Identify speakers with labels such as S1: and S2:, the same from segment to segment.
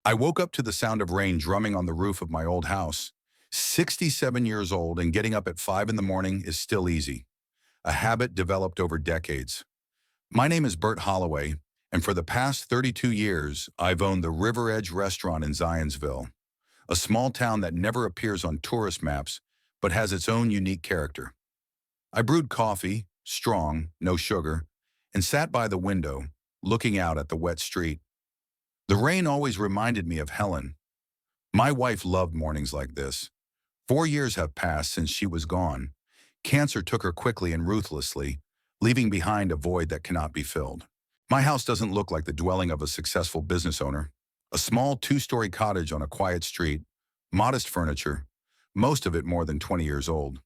S1: I woke up to the sound of rain drumming on the roof of my old house. 67 years old and getting up at 5 in the morning is still easy, a habit developed over decades. My name is Bert Holloway, and for the past 32 years, I've owned the River Edge restaurant in Zionsville, a small town that never appears on tourist maps, but has its own unique character. I brewed coffee, strong, no sugar, and sat by the window, looking out at the wet street. The rain always reminded me of Helen. My wife loved mornings like this. 4 years have passed since she was gone. Cancer took her quickly and ruthlessly, leaving behind a void that cannot be filled. My house doesn't look like the dwelling of a successful business owner. A small two-story cottage on a quiet street, modest furniture, most of it more than 20 years old.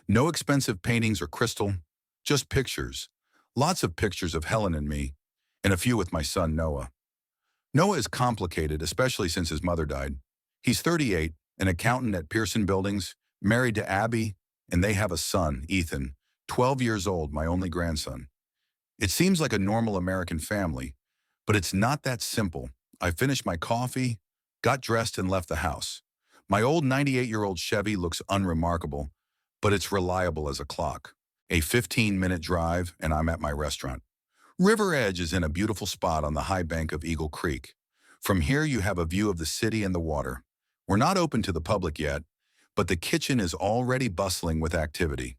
S1: No expensive paintings or crystal, just pictures. Lots of pictures of Helen and me, and a few with my son Noah. Noah is complicated, especially since his mother died. He's 38, an accountant at Pearson Buildings, married to Abby, and they have a son, Ethan, 12 years old, my only grandson. It seems like a normal American family, but it's not that simple. I finished my coffee, got dressed, and left the house. My old 98-year-old Chevy looks unremarkable, but it's reliable as a clock. A 15-minute drive, and I'm at my restaurant. River Edge is in a beautiful spot on the high bank of Eagle Creek. From here, you have a view of the city and the water. We're not open to the public yet, but the kitchen is already bustling with activity.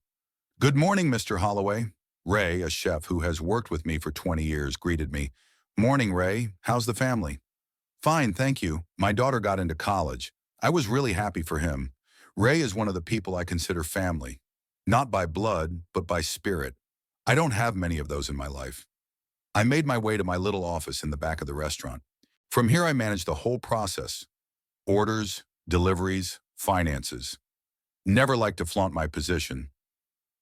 S1: "Good morning, Mr. Holloway." Ray, a chef who has worked with me for 20 years, greeted me. "Morning, Ray. How's the family?" "Fine, thank you. My daughter got into college. I was really happy for him." Ray is one of the people I consider family. Not by blood, but by spirit. I don't have many of those in my life. I made my way to my little office in the back of the restaurant. From here, I manage the whole process: orders, deliveries, finances. Never like to flaunt my position.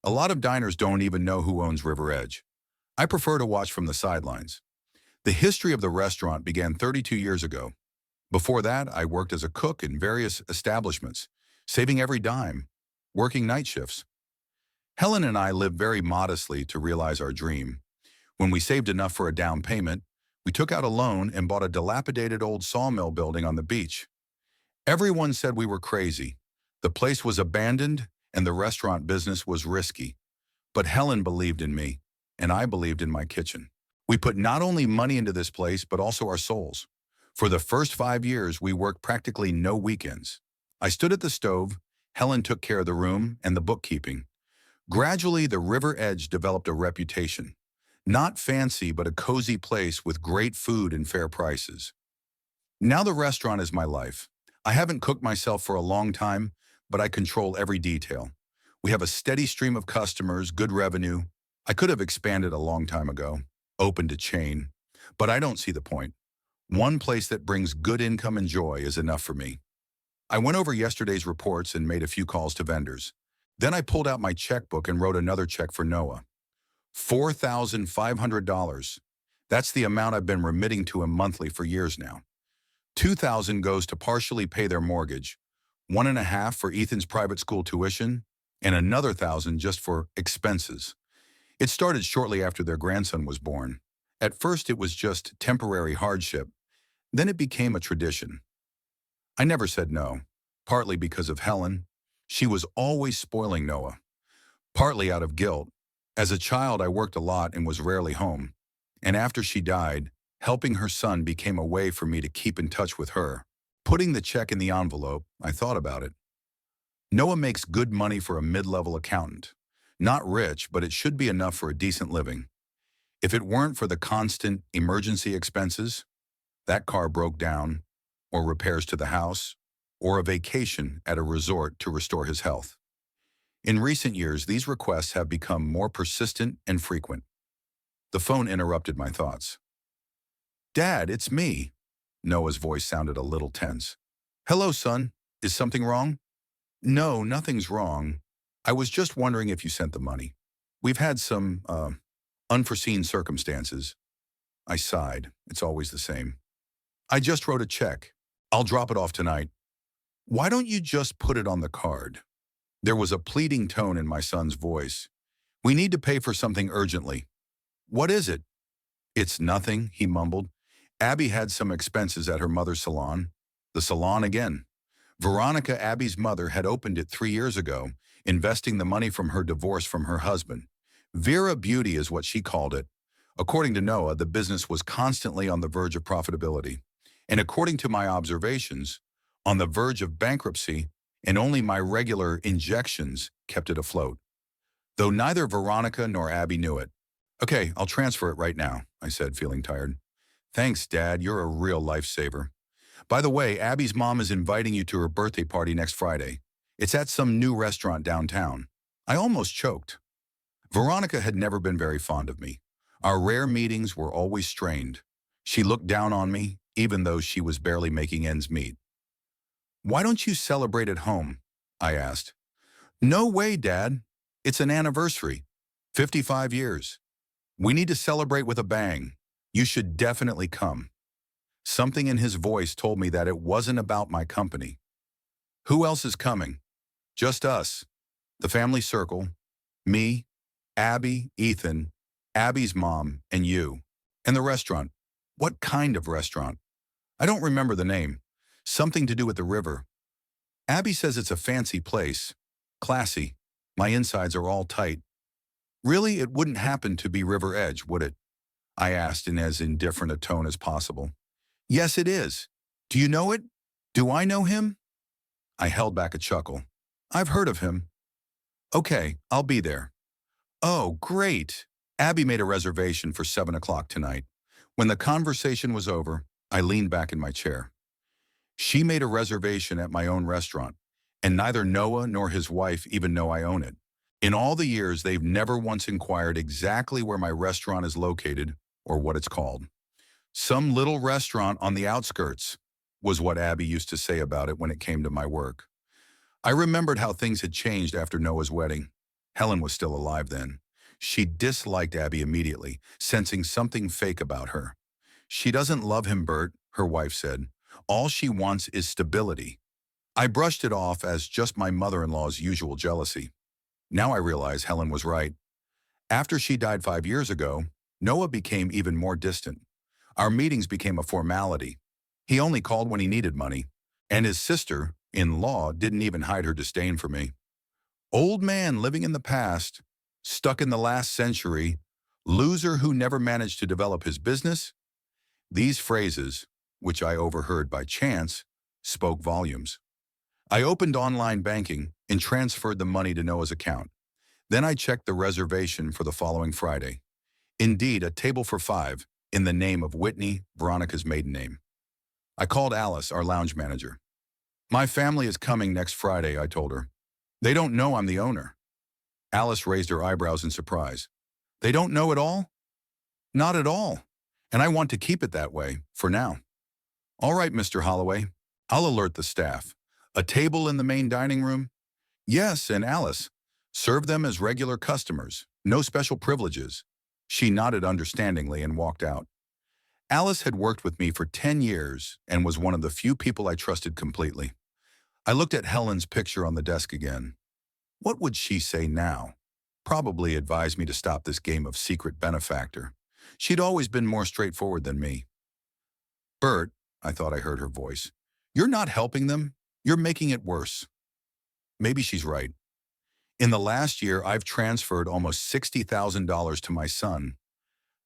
S1: A lot of diners don't even know who owns River Edge. I prefer to watch from the sidelines. The history of the restaurant began 32 years ago. Before that, I worked as a cook in various establishments, saving every dime, working night shifts. Helen and I lived very modestly to realize our dream. When we saved enough for a down payment, we took out a loan and bought a dilapidated old sawmill building on the beach. Everyone said we were crazy. The place was abandoned and the restaurant business was risky. But Helen believed in me, and I believed in my kitchen. We put not only money into this place, but also our souls. For the first 5 years, we worked practically no weekends. I stood at the stove, Helen took care of the room and the bookkeeping. Gradually, the River Edge developed a reputation. Not fancy, but a cozy place with great food and fair prices. Now the restaurant is my life. I haven't cooked myself for a long time, but I control every detail. We have a steady stream of customers, good revenue. I could have expanded a long time ago, opened a chain, but I don't see the point. One place that brings good income and joy is enough for me. I went over yesterday's reports and made a few calls to vendors. Then I pulled out my checkbook and wrote another check for Noah. $4,500. That's the amount I've been remitting to him monthly for years now. $2,000 goes to partially pay their mortgage, $1,500 for Ethan's private school tuition, and another $1,000 just for expenses. It started shortly after their grandson was born. At first, it was just temporary hardship. Then it became a tradition. I never said no, partly because of Helen. She was always spoiling Noah. Partly out of guilt. As a child, I worked a lot and was rarely home. And after she died, helping her son became a way for me to keep in touch with her. Putting the check in the envelope, I thought about it. Noah makes good money for a mid-level accountant. Not rich, but it should be enough for a decent living. If it weren't for the constant emergency expenses, that car broke down, or repairs to the house, or a vacation at a resort to restore his health. In recent years, these requests have become more persistent and frequent. The phone interrupted my thoughts. "Dad, it's me." Noah's voice sounded a little tense. "Hello, son. Is something wrong?" "No, nothing's wrong. I was just wondering if you sent the money. We've had some, unforeseen circumstances." I sighed. It's always the same. "I just wrote a check. I'll drop it off tonight." "Why don't you just put it on the card?" There was a pleading tone in my son's voice. "We need to pay for something urgently." "What is it?" "It's nothing," he mumbled. Abby had some expenses at her mother's salon. The salon again. Veronica, Abby's mother, had opened it 3 years ago, investing the money from her divorce from her husband. Vera Beauty is what she called it. According to Noah, the business was constantly on the verge of profitability. And according to my observations, on the verge of bankruptcy, and only my regular injections kept it afloat. Though neither Veronica nor Abby knew it. Okay, I'll transfer it right now, I said, feeling tired. Thanks, Dad. You're a real lifesaver. By the way, Abby's mom is inviting you to her birthday party next Friday. It's at some new restaurant downtown. I almost choked. Veronica had never been very fond of me. Our rare meetings were always strained. She looked down on me, even though she was barely making ends meet. Why don't you celebrate at home? I asked. No way, Dad. It's an anniversary. 55 years. We need to celebrate with a bang. You should definitely come. Something in his voice told me that it wasn't about my company. Who else is coming? Just us. The family circle. Me, Abby, Ethan, Abby's mom, and you. And the restaurant. What kind of restaurant? I don't remember the name. Something to do with the river. Abby says it's a fancy place. Classy. My insides are all tight. Really, it wouldn't happen to be River Edge, would it? I asked in as indifferent a tone as possible. Yes, it is. Do you know it? Do I know him? I held back a chuckle. I've heard of him. Okay, I'll be there. Oh, great. Abby made a reservation for 7 o'clock tonight. When the conversation was over, I leaned back in my chair. She made a reservation at my own restaurant, and neither Noah nor his wife even know I own it. In all the years, they've never once inquired exactly where my restaurant is located or what it's called. Some little restaurant on the outskirts was what Abby used to say about it when it came to my work. I remembered how things had changed after Noah's wedding. Helen was still alive then. She disliked Abby immediately, sensing something fake about her. She doesn't love him, Bert, her wife said. All she wants is stability. I brushed it off as just my mother-in-law's usual jealousy. Now I realize Helen was right. After she died 5 years ago, Noah became even more distant. Our meetings became a formality. He only called when he needed money, and his sister-in-law didn't even hide her disdain for me. Old man living in the past, stuck in the last century, loser who never managed to develop his business. These phrases, which I overheard by chance, spoke volumes. I opened online banking and transferred the money to Noah's account. Then I checked the reservation for the following Friday. Indeed, a table for 5 in the name of Whitney, Veronica's maiden name. I called Alice, our lounge manager. My family is coming next Friday, I told her. They don't know I'm the owner. Alice raised her eyebrows in surprise. They don't know at all? Not at all. And I want to keep it that way, for now. All right, Mr. Holloway. I'll alert the staff. A table in the main dining room? Yes, and Alice. Serve them as regular customers. No special privileges. She nodded understandingly and walked out. Alice had worked with me for 10 years and was one of the few people I trusted completely. I looked at Helen's picture on the desk again. What would she say now? Probably advise me to stop this game of secret benefactor. She'd always been more straightforward than me. Bert, I thought I heard her voice. You're not helping them. You're making it worse. Maybe she's right. In the last year, I've transferred almost $60,000 to my son,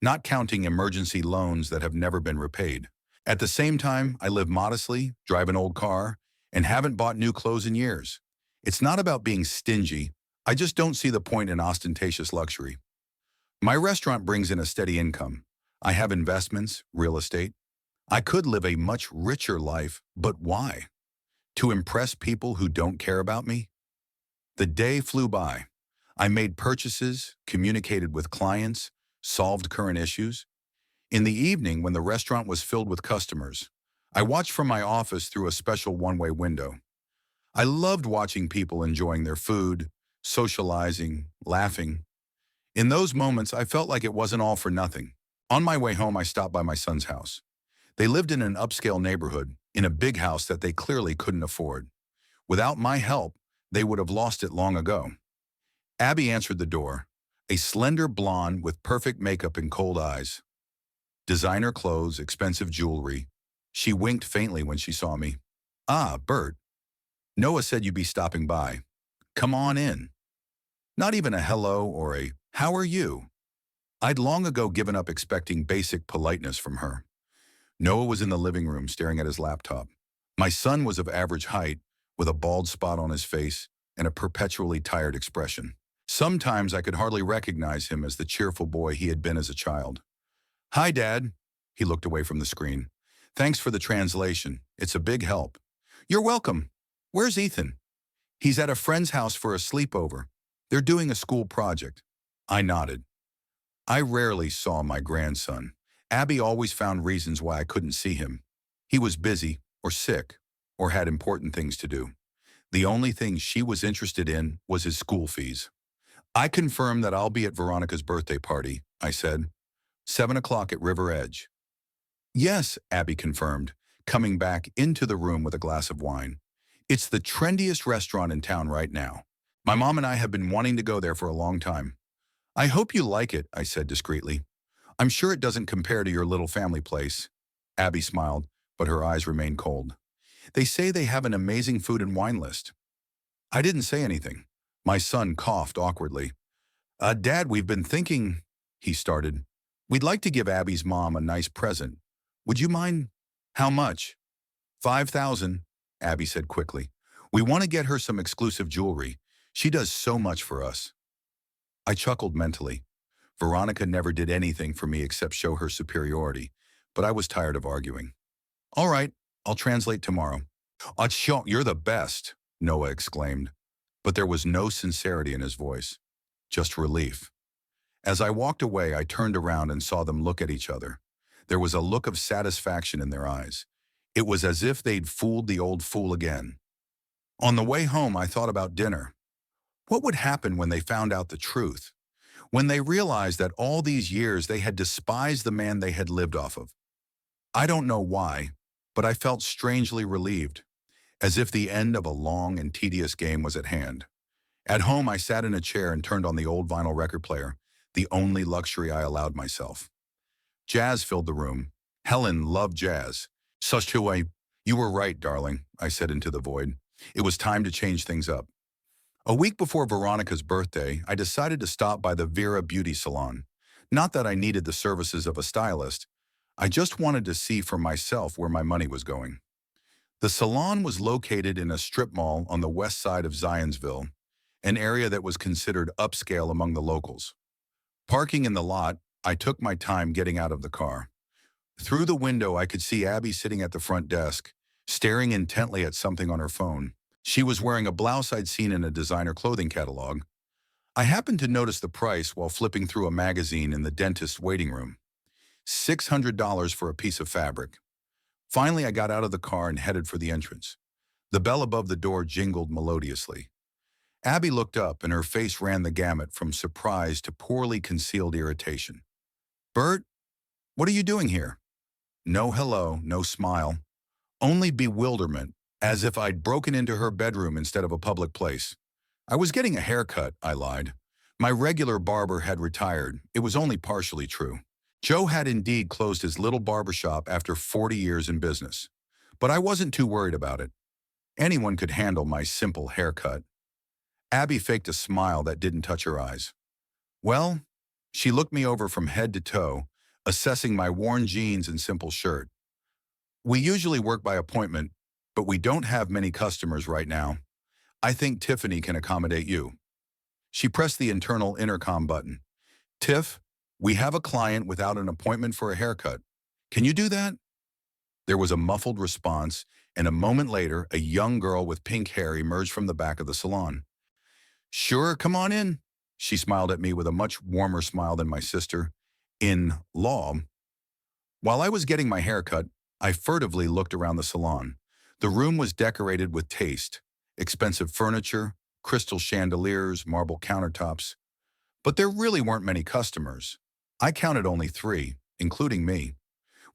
S1: not counting emergency loans that have never been repaid. At the same time, I live modestly, drive an old car, and haven't bought new clothes in years. It's not about being stingy. I just don't see the point in ostentatious luxury. My restaurant brings in a steady income. I have investments, real estate. I could live a much richer life, but why? To impress people who don't care about me? The day flew by. I made purchases, communicated with clients, solved current issues. In the evening, when the restaurant was filled with customers, I watched from my office through a special one-way window. I loved watching people enjoying their food, socializing, laughing. In those moments, I felt like it wasn't all for nothing. On my way home, I stopped by my son's house. They lived in an upscale neighborhood, in a big house that they clearly couldn't afford. Without my help, they would have lost it long ago. Abby answered the door, a slender blonde with perfect makeup and cold eyes. Designer clothes, expensive jewelry. She winked faintly when she saw me. Ah, Bert. Noah said you'd be stopping by. Come on in. Not even a hello or a, how are you? I'd long ago given up expecting basic politeness from her. Noah was in the living room staring at his laptop. My son was of average height, with a bald spot on his face and a perpetually tired expression. Sometimes I could hardly recognize him as the cheerful boy he had been as a child. Hi, Dad. He looked away from the screen. Thanks for the translation. It's a big help. You're welcome. Where's Ethan? He's at a friend's house for a sleepover. They're doing a school project. I nodded. I rarely saw my grandson. Abby always found reasons why I couldn't see him. He was busy, or sick, or had important things to do. The only thing she was interested in was his school fees. I confirmed that I'll be at Veronica's birthday party, I said. 7 o'clock at River Edge. Yes, Abby confirmed, coming back into the room with a glass of wine. It's the trendiest restaurant in town right now. My mom and I have been wanting to go there for a long time. I hope you like it, I said discreetly. I'm sure it doesn't compare to your little family place. Abby smiled, but her eyes remained cold. They say they have an amazing food and wine list. I didn't say anything. My son coughed awkwardly. Dad, we've been thinking, he started. We'd like to give Abby's mom a nice present. Would you mind? How much? 5,000, Abby said quickly. We want to get her some exclusive jewelry. She does so much for us. I chuckled mentally. Veronica never did anything for me except show her superiority, but I was tired of arguing. All right, I'll translate tomorrow. Achoo, you're the best, Noah exclaimed. But there was no sincerity in his voice, just relief. As I walked away, I turned around and saw them look at each other. There was a look of satisfaction in their eyes. It was as if they'd fooled the old fool again. On the way home, I thought about dinner. What would happen when they found out the truth? When they realized that all these years they had despised the man they had lived off of? I don't know why, but I felt strangely relieved, as if the end of a long and tedious game was at hand. At home, I sat in a chair and turned on the old vinyl record player, the only luxury I allowed myself. Jazz filled the room. Helen loved jazz. Such a way. You were right, darling, I said into the void. It was time to change things up. A week before Veronica's birthday, I decided to stop by the Vera Beauty Salon. Not that I needed the services of a stylist. I just wanted to see for myself where my money was going. The salon was located in a strip mall on the west side of Zionsville, an area that was considered upscale among the locals. Parking in the lot, I took my time getting out of the car. Through the window, I could see Abby sitting at the front desk, staring intently at something on her phone. She was wearing a blouse I'd seen in a designer clothing catalog. I happened to notice the price while flipping through a magazine in the dentist's waiting room. $600 for a piece of fabric. Finally, I got out of the car and headed for the entrance. The bell above the door jingled melodiously. Abby looked up and her face ran the gamut from surprise to poorly concealed irritation. Bert, what are you doing here? No hello, no smile. Only bewilderment, as if I'd broken into her bedroom instead of a public place. I was getting a haircut, I lied. My regular barber had retired. It was only partially true. Joe had indeed closed his little barbershop after 40 years in business. But I wasn't too worried about it. Anyone could handle my simple haircut. Abby faked a smile that didn't touch her eyes. Well, she looked me over from head to toe, assessing my worn jeans and simple shirt. We usually work by appointment, but we don't have many customers right now. I think Tiffany can accommodate you. She pressed the internal intercom button. Tiff, we have a client without an appointment for a haircut. Can you do that? There was a muffled response, and a moment later, a young girl with pink hair emerged from the back of the salon. Sure, come on in. She smiled at me with a much warmer smile than my sister. In law. While I was getting my haircut, I furtively looked around the salon. The room was decorated with taste, expensive furniture, crystal chandeliers, marble countertops. But there really weren't many customers. I counted only 3, including me.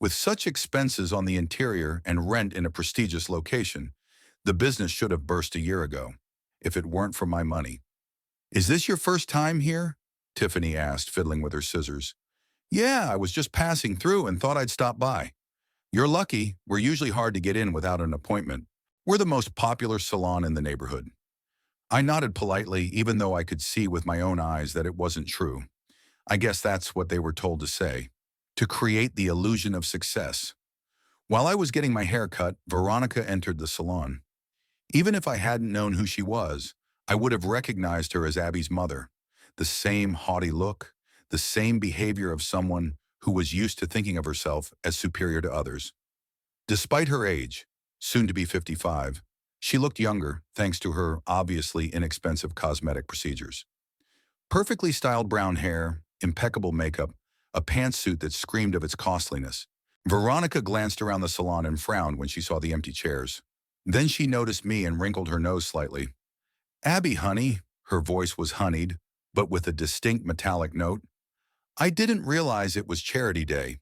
S1: With such expenses on the interior and rent in a prestigious location, the business should have burst a year ago, if it weren't for my money. Is this your first time here? Tiffany asked, fiddling with her scissors. Yeah, I was just passing through and thought I'd stop by. You're lucky. We're usually hard to get in without an appointment. We're the most popular salon in the neighborhood. I nodded politely, even though I could see with my own eyes that it wasn't true. I guess that's what they were told to say, to create the illusion of success. While I was getting my hair cut, Veronica entered the salon. Even if I hadn't known who she was, I would have recognized her as Abby's mother. The same haughty look, the same behavior of someone who was used to thinking of herself as superior to others. Despite her age, soon to be 55, she looked younger thanks to her obviously inexpensive cosmetic procedures. Perfectly styled brown hair, impeccable makeup, a pantsuit that screamed of its costliness. Veronica glanced around the salon and frowned when she saw the empty chairs. Then she noticed me and wrinkled her nose slightly. Abby, honey, her voice was honeyed, but with a distinct metallic note. I didn't realize it was Charity Day.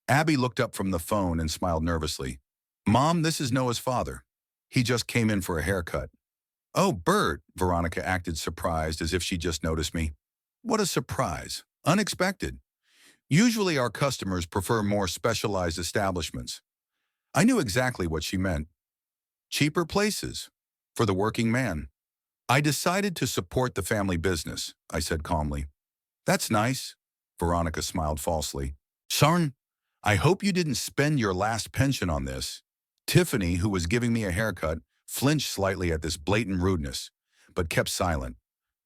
S1: Abby looked up from the phone and smiled nervously. Mom, this is Noah's father. He just came in for a haircut. Oh, Bert, Veronica acted surprised as if she just noticed me. What a surprise. Unexpected. Usually our customers prefer more specialized establishments. I knew exactly what she meant. Cheaper places. For the working man. I decided to support the family business, I said calmly. That's nice. Veronica smiled falsely. Son, I hope you didn't spend your last pension on this. Tiffany, who was giving me a haircut, flinched slightly at this blatant rudeness, but kept silent.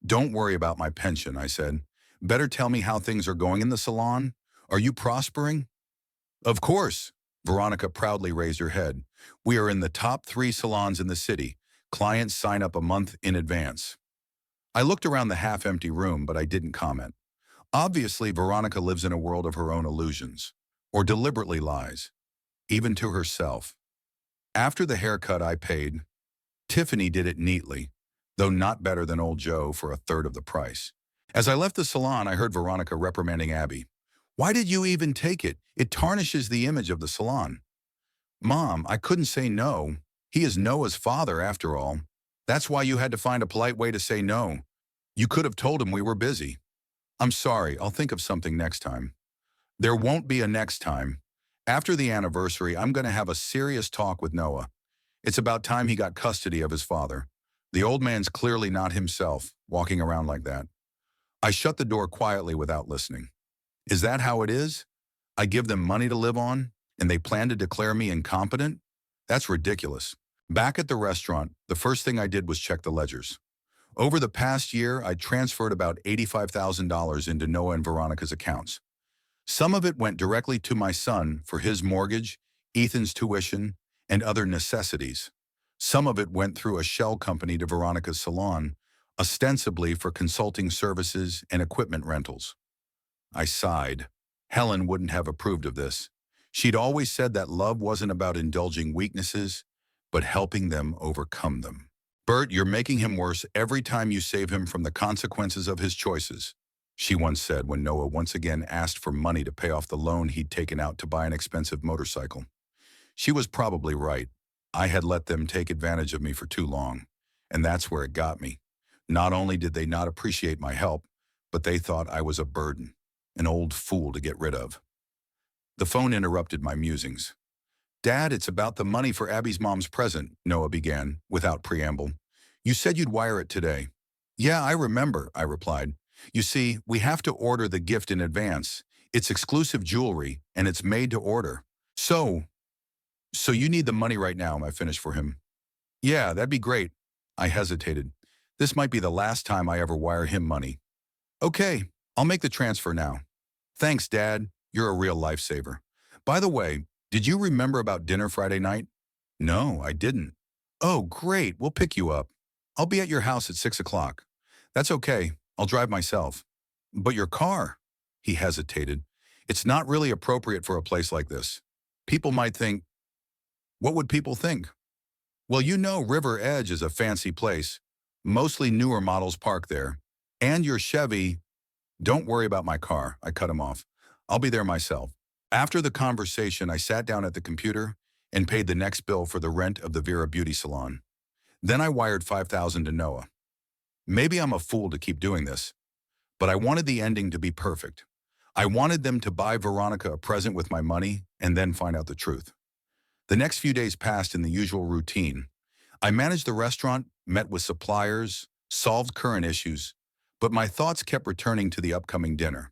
S1: Don't worry about my pension, I said. Better tell me how things are going in the salon. Are you prospering? Of course. Veronica proudly raised her head. We are in the top 3 salons in the city. Clients sign up a month in advance. I looked around the half-empty room, but I didn't comment. Obviously, Veronica lives in a world of her own illusions, or deliberately lies, even to herself. After the haircut I paid, Tiffany did it neatly, though not better than old Joe for a third of the price. As I left the salon, I heard Veronica reprimanding Abby. Why did you even take it? It tarnishes the image of the salon. Mom, I couldn't say no. He is Noah's father, after all. That's why you had to find a polite way to say no. You could have told him we were busy. I'm sorry, I'll think of something next time. There won't be a next time. After the anniversary, I'm going to have a serious talk with Noah. It's about time he got custody of his father. The old man's clearly not himself, walking around like that. I shut the door quietly without listening. Is that how it is? I give them money to live on, and they plan to declare me incompetent? That's ridiculous. Back at the restaurant, the first thing I did was check the ledgers. Over the past year, I transferred about $85,000 into Noah and Veronica's accounts. Some of it went directly to my son for his mortgage, Ethan's tuition, and other necessities. Some of it went through a shell company to Veronica's salon, ostensibly for consulting services and equipment rentals. I sighed. Helen wouldn't have approved of this. She'd always said that love wasn't about indulging weaknesses, but helping them overcome them. Bert, you're making him worse every time you save him from the consequences of his choices, she once said when Noah once again asked for money to pay off the loan he'd taken out to buy an expensive motorcycle. She was probably right. I had let them take advantage of me for too long, and that's where it got me. Not only did they not appreciate my help, but they thought I was a burden, an old fool to get rid of. The phone interrupted my musings. Dad, it's about the money for Abby's mom's present, Noah began, without preamble. You said you'd wire it today. Yeah, I remember, I replied. You see, we have to order the gift in advance. It's exclusive jewelry, and it's made to order. So you need the money right now, I finished for him. Yeah, that'd be great. I hesitated. This might be the last time I ever wire him money. Okay, I'll make the transfer now. Thanks, Dad. You're a real lifesaver. By the way, did you remember about dinner Friday night? No, I didn't. Oh, great. We'll pick you up. I'll be at your house at 6 o'clock. That's okay. I'll drive myself. But your car? He hesitated. It's not really appropriate for a place like this. People might think, what would people think? Well, you know River Edge is a fancy place. Mostly newer models park there. And your Chevy. Don't worry about my car, I cut him off. I'll be there myself. After the conversation, I sat down at the computer and paid the next bill for the rent of the Vera Beauty Salon. Then I wired $5,000 to Noah. Maybe I'm a fool to keep doing this, but I wanted the ending to be perfect. I wanted them to buy Veronica a present with my money and then find out the truth. The next few days passed in the usual routine. I managed the restaurant, met with suppliers, solved current issues, but my thoughts kept returning to the upcoming dinner.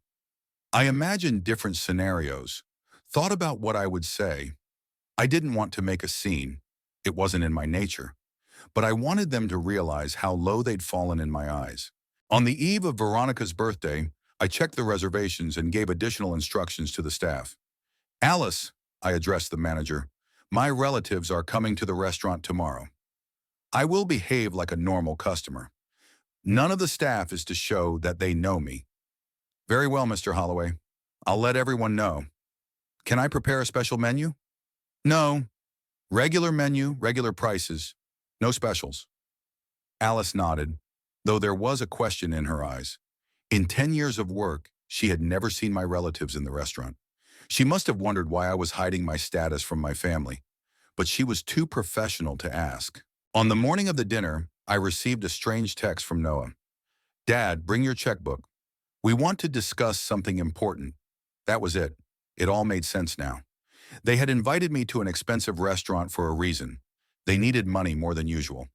S1: I imagined different scenarios, thought about what I would say. I didn't want to make a scene. It wasn't in my nature. But I wanted them to realize how low they'd fallen in my eyes. On the eve of Veronica's birthday, I checked the reservations and gave additional instructions to the staff. Alice, I addressed the manager, my relatives are coming to the restaurant tomorrow. I will behave like a normal customer. None of the staff is to show that they know me. Very well, Mr. Holloway. I'll let everyone know. Can I prepare a special menu? No. Regular menu, regular prices. No specials. Alice nodded, though there was a question in her eyes. In 10 years of work, she had never seen my relatives in the restaurant. She must have wondered why I was hiding my status from my family, but she was too professional to ask. On the morning of the dinner, I received a strange text from Noah. Dad, bring your checkbook. We want to discuss something important. That was it. It all made sense now. They had invited me to an expensive restaurant for a reason. They needed money more than usual.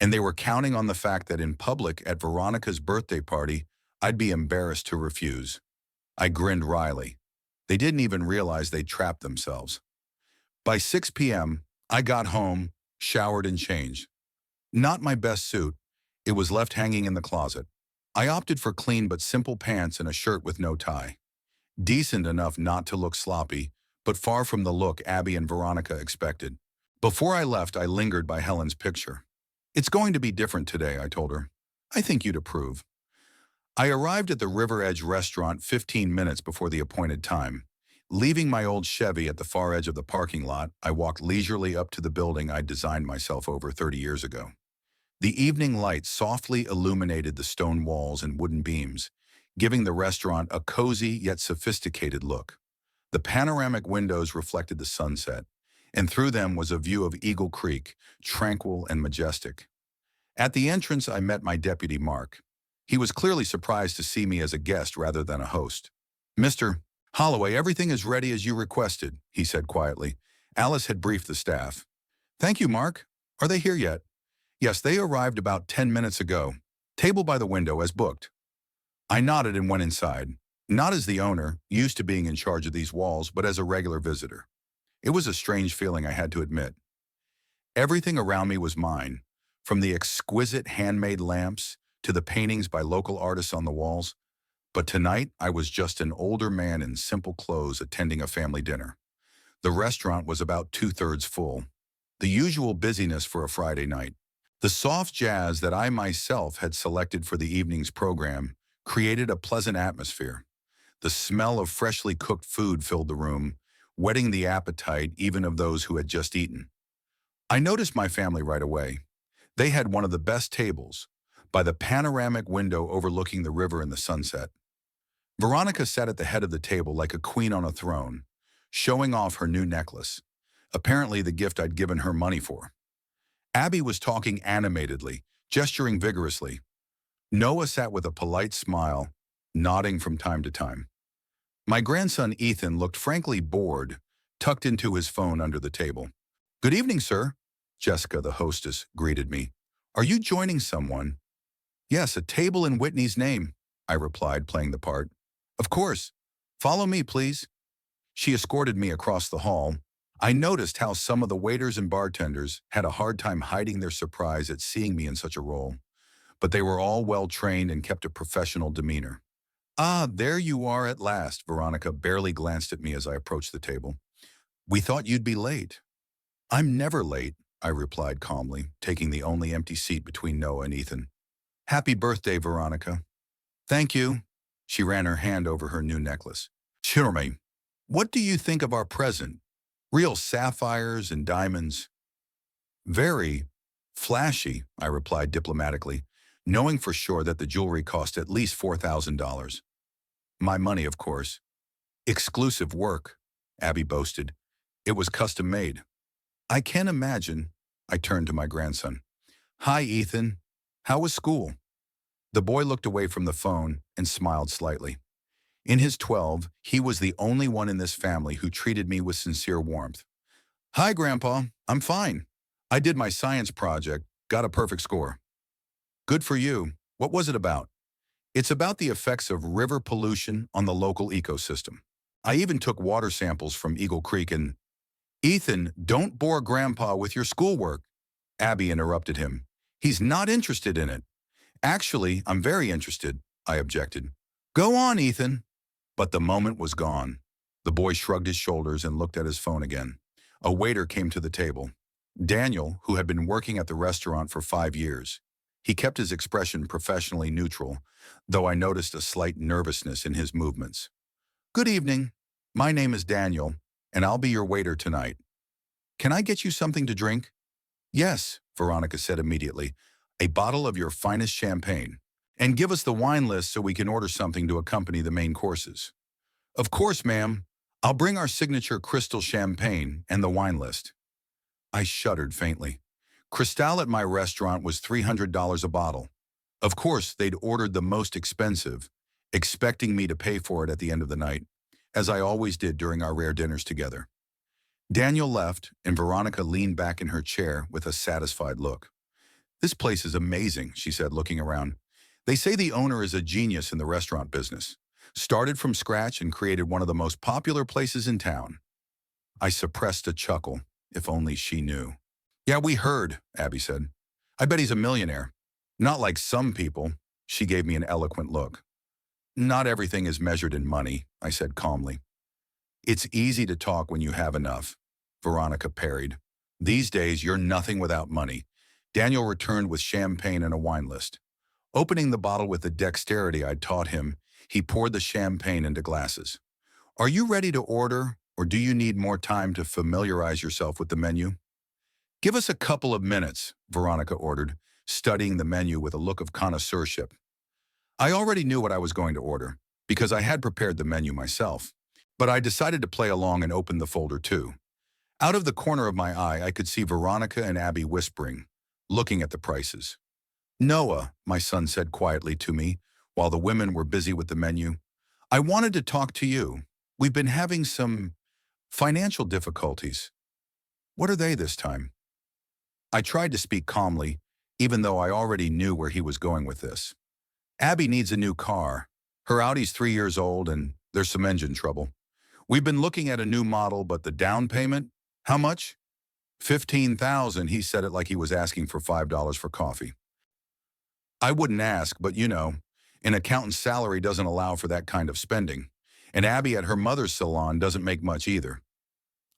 S1: And they were counting on the fact that in public at Veronica's birthday party, I'd be embarrassed to refuse. I grinned wryly. They didn't even realize they'd trapped themselves. By 6 p.m., I got home, showered and changed. Not my best suit. It was left hanging in the closet. I opted for clean but simple pants and a shirt with no tie. Decent enough not to look sloppy, but far from the look Abby and Veronica expected. Before I left, I lingered by Helen's picture. It's going to be different today, I told her. I think you'd approve. I arrived at the River Edge restaurant 15 minutes before the appointed time. Leaving my old Chevy at the far edge of the parking lot, I walked leisurely up to the building I'd designed myself over 30 years ago. The evening light softly illuminated the stone walls and wooden beams, giving the restaurant a cozy yet sophisticated look. The panoramic windows reflected the sunset, and through them was a view of Eagle Creek, tranquil and majestic. At the entrance, I met my deputy, Mark. He was clearly surprised to see me as a guest rather than a host. Mr. Holloway, everything is ready as you requested, he said quietly. Alice had briefed the staff. Thank you, Mark. Are they here yet? Yes, they arrived about 10 minutes ago. Table by the window as booked. I nodded and went inside, not as the owner, used to being in charge of these walls, but as a regular visitor. It was a strange feeling, I had to admit. Everything around me was mine, from the exquisite handmade lamps to the paintings by local artists on the walls. But tonight, I was just an older man in simple clothes attending a family dinner. The restaurant was about 2/3 full, the usual busyness for a Friday night. The soft jazz that I myself had selected for the evening's program created a pleasant atmosphere. The smell of freshly cooked food filled the room, whetting the appetite even of those who had just eaten. I noticed my family right away. They had one of the best tables, by the panoramic window overlooking the river and the sunset. Veronica sat at the head of the table like a queen on a throne, showing off her new necklace, apparently the gift I'd given her money for. Abby was talking animatedly, gesturing vigorously. Noah sat with a polite smile, nodding from time to time. My grandson Ethan looked frankly bored, tucked into his phone under the table. Good evening, sir. Jessica, the hostess, greeted me. Are you joining someone? Yes, a table in Whitney's name, I replied, playing the part. Of course. Follow me, please. She escorted me across the hall. I noticed how some of the waiters and bartenders had a hard time hiding their surprise at seeing me in such a role, but they were all well-trained and kept a professional demeanor. Ah, there you are at last, Veronica barely glanced at me as I approached the table. We thought you'd be late. I'm never late, I replied calmly, taking the only empty seat between Noah and Ethan. Happy birthday, Veronica. Thank you. She ran her hand over her new necklace. Shirley, what do you think of our present? Real sapphires and diamonds. Very flashy, I replied diplomatically, knowing for sure that the jewelry cost at least $4,000. My money, of course. Exclusive work, Abby boasted. It was custom made. I can imagine. I turned to my grandson. Hi, Ethan. How was school? The boy looked away from the phone and smiled slightly. In his 12, he was the only one in this family who treated me with sincere warmth. Hi, Grandpa. I'm fine. I did my science project, got a perfect score. Good for you. What was it about? It's about the effects of river pollution on the local ecosystem. I even took water samples from Eagle Creek and… Ethan, don't bore Grandpa with your schoolwork. Abby interrupted him. He's not interested in it. Actually, I'm very interested, I objected. Go on, Ethan. But the moment was gone. The boy shrugged his shoulders and looked at his phone again. A waiter came to the table. Daniel, who had been working at the restaurant for 5 years. He kept his expression professionally neutral, though I noticed a slight nervousness in his movements. Good evening. My name is Daniel, and I'll be your waiter tonight. Can I get you something to drink? Yes, Veronica said immediately. A bottle of your finest champagne. And give us the wine list so we can order something to accompany the main courses. Of course, ma'am. I'll bring our signature crystal champagne and the wine list. I shuddered faintly. Cristal at my restaurant was $300 a bottle. Of course, they'd ordered the most expensive, expecting me to pay for it at the end of the night, as I always did during our rare dinners together. Daniel left, and Veronica leaned back in her chair with a satisfied look. This place is amazing, she said, looking around. They say the owner is a genius in the restaurant business. Started from scratch and created one of the most popular places in town. I suppressed a chuckle, if only she knew. Yeah, we heard, Abby said. I bet he's a millionaire. Not like some people. She gave me an eloquent look. Not everything is measured in money, I said calmly. It's easy to talk when you have enough, Veronica parried. These days, you're nothing without money. Daniel returned with champagne and a wine list. Opening the bottle with the dexterity I'd taught him, he poured the champagne into glasses. Are you ready to order, or do you need more time to familiarize yourself with the menu? Give us a couple of minutes, Veronica ordered, studying the menu with a look of connoisseurship. I already knew what I was going to order, because I had prepared the menu myself, but I decided to play along and open the folder too. Out of the corner of my eye, I could see Veronica and Abby whispering, looking at the prices. Noah, my son said quietly to me, while the women were busy with the menu, I wanted to talk to you. We've been having some financial difficulties. What are they this time? I tried to speak calmly, even though I already knew where he was going with this. Abby needs a new car. Her Audi's 3 years old and there's some engine trouble. We've been looking at a new model, but the down payment? How much? $15,000, he said it like he was asking for $5 for coffee. I wouldn't ask, but you know, an accountant's salary doesn't allow for that kind of spending, and Abby at her mother's salon doesn't make much either.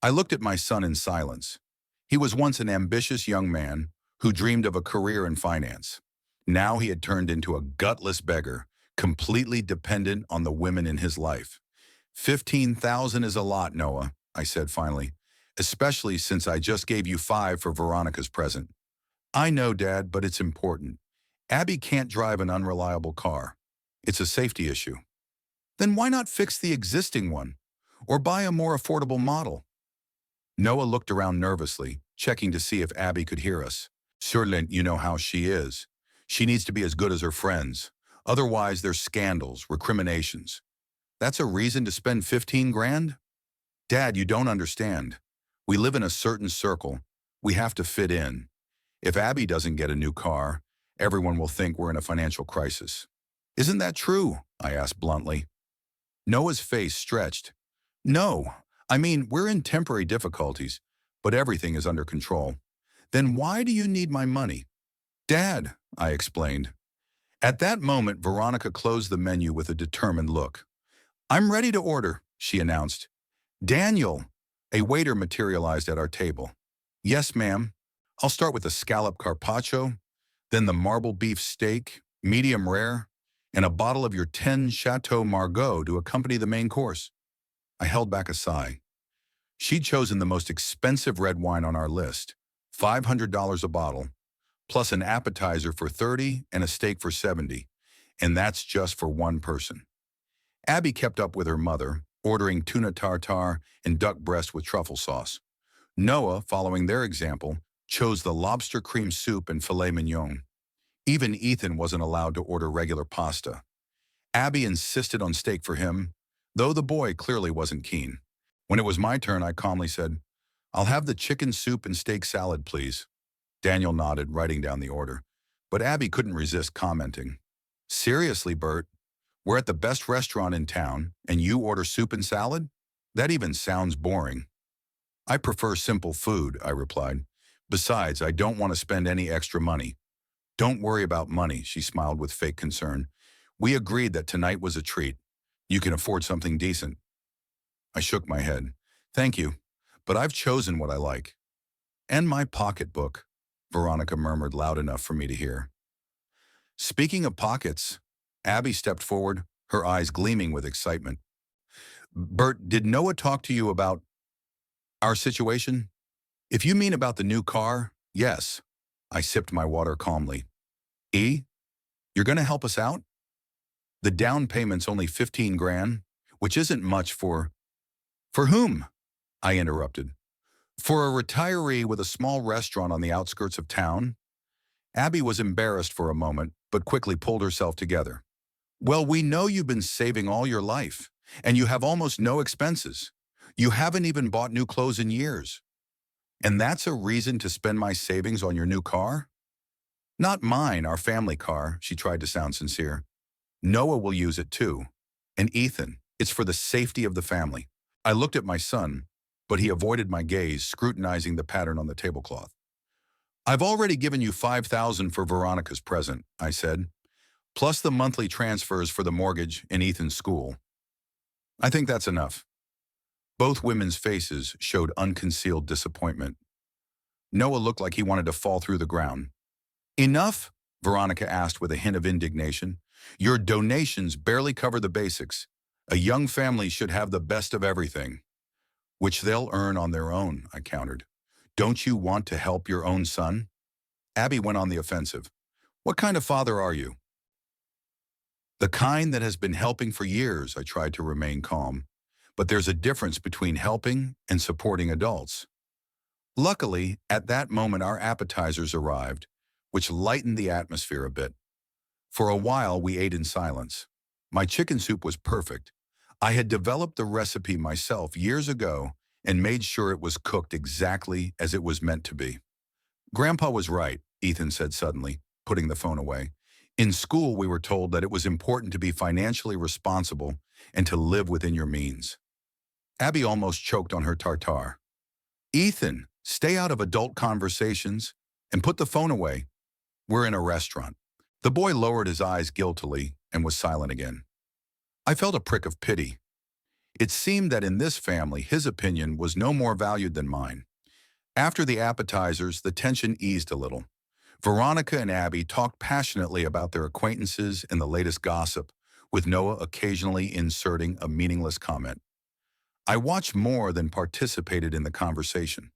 S1: I looked at my son in silence. He was once an ambitious young man who dreamed of a career in finance. Now he had turned into a gutless beggar, completely dependent on the women in his life. $15,000 is a lot, Noah, I said finally, especially since I just gave you $5 for Veronica's present. I know, Dad, but it's important. Abby can't drive an unreliable car. It's a safety issue. Then why not fix the existing one? Or buy a more affordable model? Noah looked around nervously, checking to see if Abby could hear us. Sûrement, you know how she is. She needs to be as good as her friends. Otherwise, there's scandals, recriminations. That's a reason to spend 15 grand? Dad, you don't understand. We live in a certain circle. We have to fit in. If Abby doesn't get a new car, everyone will think we're in a financial crisis. Isn't that true? I asked bluntly. Noah's face stretched. No, I mean, we're in temporary difficulties, but everything is under control. Then why do you need my money? Dad, I explained. At that moment, Veronica closed the menu with a determined look. I'm ready to order, she announced. Daniel, a waiter materialized at our table. Yes, ma'am. I'll start with the scallop carpaccio, then the marble beef steak, medium rare, and a bottle of your 10 Chateau Margaux to accompany the main course. I held back a sigh. She'd chosen the most expensive red wine on our list, $500 a bottle, plus an appetizer for $30 and a steak for $70, and that's just for one person. Abby kept up with her mother, ordering tuna tartare and duck breast with truffle sauce. Noah, following their example, chose the lobster cream soup and filet mignon. Even Ethan wasn't allowed to order regular pasta. Abby insisted on steak for him, though the boy clearly wasn't keen. When it was my turn, I calmly said, "I'll have the chicken soup and steak salad, please." Daniel nodded, writing down the order. But Abby couldn't resist commenting. "Seriously, Bert, we're at the best restaurant in town, and you order soup and salad? That even sounds boring." "I prefer simple food," I replied. "Besides, I don't want to spend any extra money." "Don't worry about money," she smiled with fake concern. "We agreed that tonight was a treat. You can afford something decent." I shook my head. "Thank you, but I've chosen what I like." "And my pocketbook," Veronica murmured loud enough for me to hear. Speaking of pockets, Abby stepped forward, her eyes gleaming with excitement. "Bert, did Noah talk to you about our situation?" "If you mean about the new car, yes." I sipped my water calmly. "E, you're going to help us out?" "The down payment's only 15 grand, which isn't much for—" "For whom?" I interrupted. "For a retiree with a small restaurant on the outskirts of town." Abby was embarrassed for a moment, but quickly pulled herself together. "Well, we know you've been saving all your life, and you have almost no expenses. You haven't even bought new clothes in years. And that's a reason to spend my savings on your new car?" "Not mine, our family car," she tried to sound sincere. "Noah will use it too. And Ethan, it's for the safety of the family." I looked at my son, but he avoided my gaze, scrutinizing the pattern on the tablecloth. "I've already given you 5,000 for Veronica's present," I said, "plus the monthly transfers for the mortgage and Ethan's school. I think that's enough." Both women's faces showed unconcealed disappointment. Noah looked like he wanted to fall through the ground. "Enough?" Veronica asked with a hint of indignation. "Your donations barely cover the basics. A young family should have the best of everything." "Which they'll earn on their own," I countered. "Don't you want to help your own son?" Abby went on the offensive. "What kind of father are you?" "The kind that has been helping for years," I tried to remain calm. "But there's a difference between helping and supporting adults." Luckily, at that moment our appetizers arrived, which lightened the atmosphere a bit. For a while we ate in silence. My chicken soup was perfect. I had developed the recipe myself years ago and made sure it was cooked exactly as it was meant to be. "Grandpa was right," Ethan said suddenly, putting the phone away. "In school we were told that it was important to be financially responsible and to live within your means." Abby almost choked on her tartare. "Ethan, stay out of adult conversations and put the phone away. We're in a restaurant." The boy lowered his eyes guiltily and was silent again. I felt a prick of pity. It seemed that in this family his opinion was no more valued than mine. After the appetizers, the tension eased a little. Veronica and Abby talked passionately about their acquaintances and the latest gossip, with Noah occasionally inserting a meaningless comment. I watched more than participated in the conversation.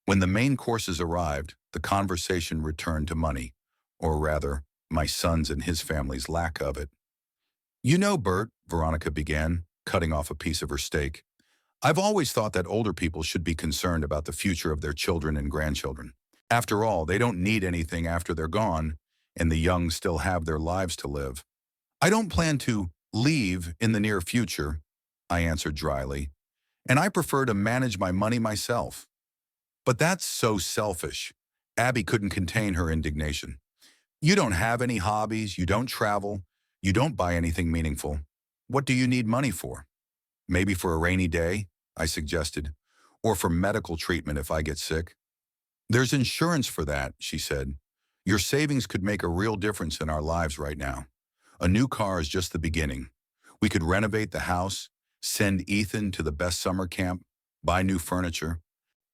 S1: When the main courses arrived, the conversation returned to money, or rather, my son's and his family's lack of it. "You know, Bert," Veronica began, cutting off a piece of her steak, "I've always thought that older people should be concerned about the future of their children and grandchildren. After all, they don't need anything after they're gone, and the young still have their lives to live." "I don't plan to leave in the near future," I answered dryly, "and I prefer to manage my money myself." "But that's so selfish." Abby couldn't contain her indignation. "You don't have any hobbies, you don't travel, you don't buy anything meaningful. What do you need money for?" "Maybe for a rainy day," I suggested, "or for medical treatment if I get sick." "There's insurance for that," she said. "Your savings could make a real difference in our lives right now. A new car is just the beginning. We could renovate the house, send Ethan to the best summer camp, buy new furniture,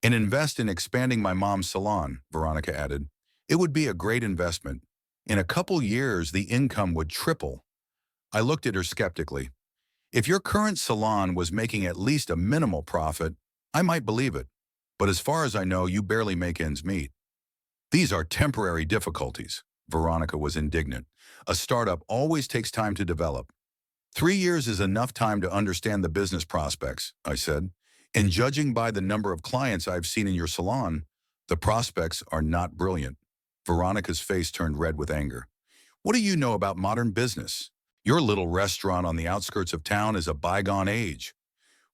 S1: and invest in expanding my mom's salon," Veronica added. "It would be a great investment. In a couple years, the income would triple." I looked at her skeptically. "If your current salon was making at least a minimal profit, I might believe it. But as far as I know, you barely make ends meet." "These are temporary difficulties," Veronica was indignant. "A startup always takes time to develop." "3 years is enough time to understand the business prospects," I said. "And judging by the number of clients I've seen in your salon, the prospects are not brilliant." Veronica's face turned red with anger. "What do you know about modern business? Your little restaurant on the outskirts of town is a bygone age.